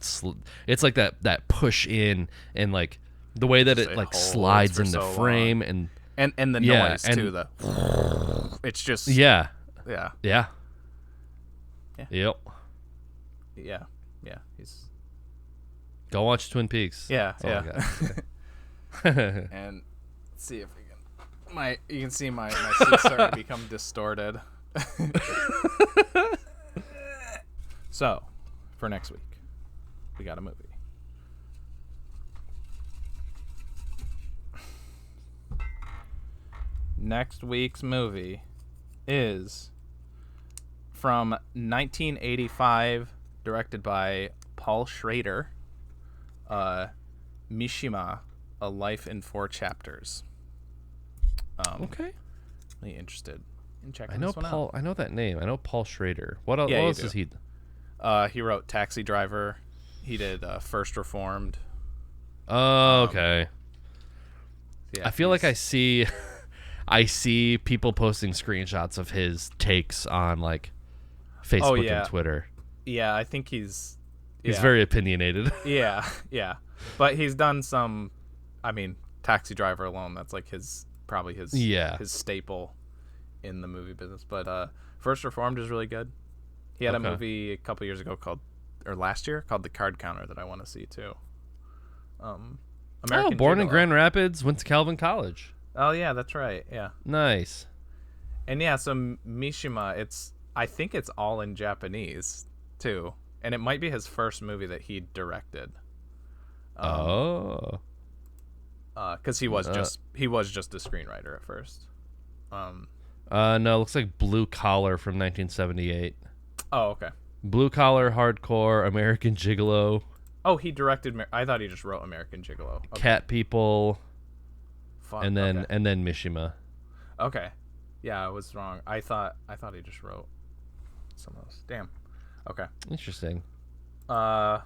Speaker 2: It's like that push in and like the way that it like slides in the frame
Speaker 1: and the noise too. It's just
Speaker 2: yeah.
Speaker 1: Yep. He's
Speaker 2: go watch Twin Peaks.
Speaker 1: Yeah. And see if we can. You can see my suit starting to become distorted. So, for next week, we got a movie. Next week's movie is from 1985, directed by Paul Schrader. Mishima, A Life in 4 Chapters.
Speaker 2: Okay.
Speaker 1: Really interested in checking this one out.
Speaker 2: I know that name. I know Paul Schrader. What else is he?
Speaker 1: He wrote Taxi Driver. He did First Reformed.
Speaker 2: Oh, okay.
Speaker 1: Yeah,
Speaker 2: I feel like I see people posting screenshots of his takes on like Facebook and Twitter.
Speaker 1: Yeah, I think he's
Speaker 2: very opinionated.
Speaker 1: Yeah. But he's done some, I mean, Taxi Driver alone, that's like probably his staple in the movie business. But First Reformed is really good. He had a movie a couple years ago last year called The Card Counter that I want to see too.
Speaker 2: Born in Grand Rapids, went to Calvin College.
Speaker 1: Oh yeah, that's right. Yeah.
Speaker 2: Nice.
Speaker 1: And yeah, so Mishima, I think it's all in Japanese too, and it might be his first movie that he directed. Because he was just a screenwriter at first.
Speaker 2: No, it looks like Blue Collar from 1978.
Speaker 1: Oh, okay.
Speaker 2: Blue Collar, Hardcore, American Gigolo.
Speaker 1: Oh, he directed. I thought he just wrote American Gigolo. Okay.
Speaker 2: Cat People.
Speaker 1: Fun.
Speaker 2: And then Mishima.
Speaker 1: Okay. Yeah, I was wrong. I thought he just wrote some of those. Damn. Okay.
Speaker 2: Interesting.
Speaker 1: Well,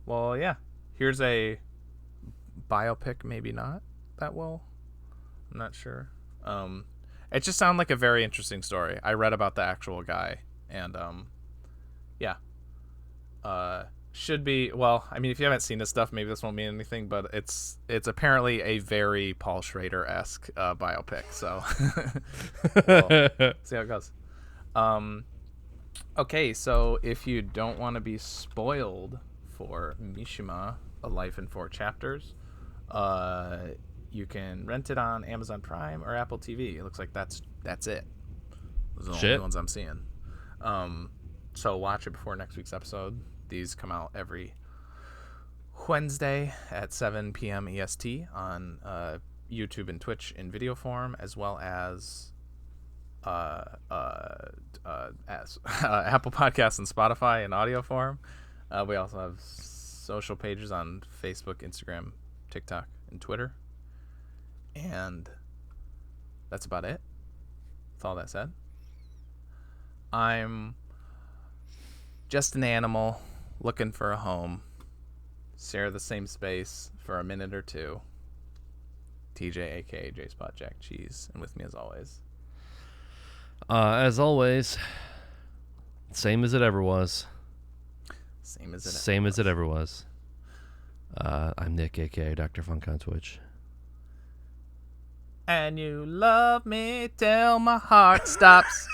Speaker 1: yeah. Here's a biopic, maybe not that well. I'm not sure. It just sounded like a very interesting story. I read about the actual guy, and yeah. Should be, well, I mean, if you haven't seen this stuff, maybe this won't mean anything, but it's apparently a very Paul Schrader-esque biopic, so we'll see how it goes. Okay, so if you don't want to be spoiled for Mishima, A Life in 4 Chapters, you can rent it on Amazon Prime or Apple TV. It looks like that's it. Those are the only ones I'm seeing. So watch it before next week's episode. These come out every Wednesday at 7 p.m. EST on YouTube and Twitch in video form, as well as Apple Podcasts and Spotify in audio form. We also have social pages on Facebook, Instagram, TikTok, and Twitter. And that's about it. With all that said, I'm just an animal looking for a home. Share the same space for a minute or two. TJ, aka J Spot Jack Cheese, and with me as always.
Speaker 2: Same as it ever was.
Speaker 1: Same as it
Speaker 2: ever was. I'm Nick, aka Dr. Funk on Twitch.
Speaker 1: And you love me till my heart stops.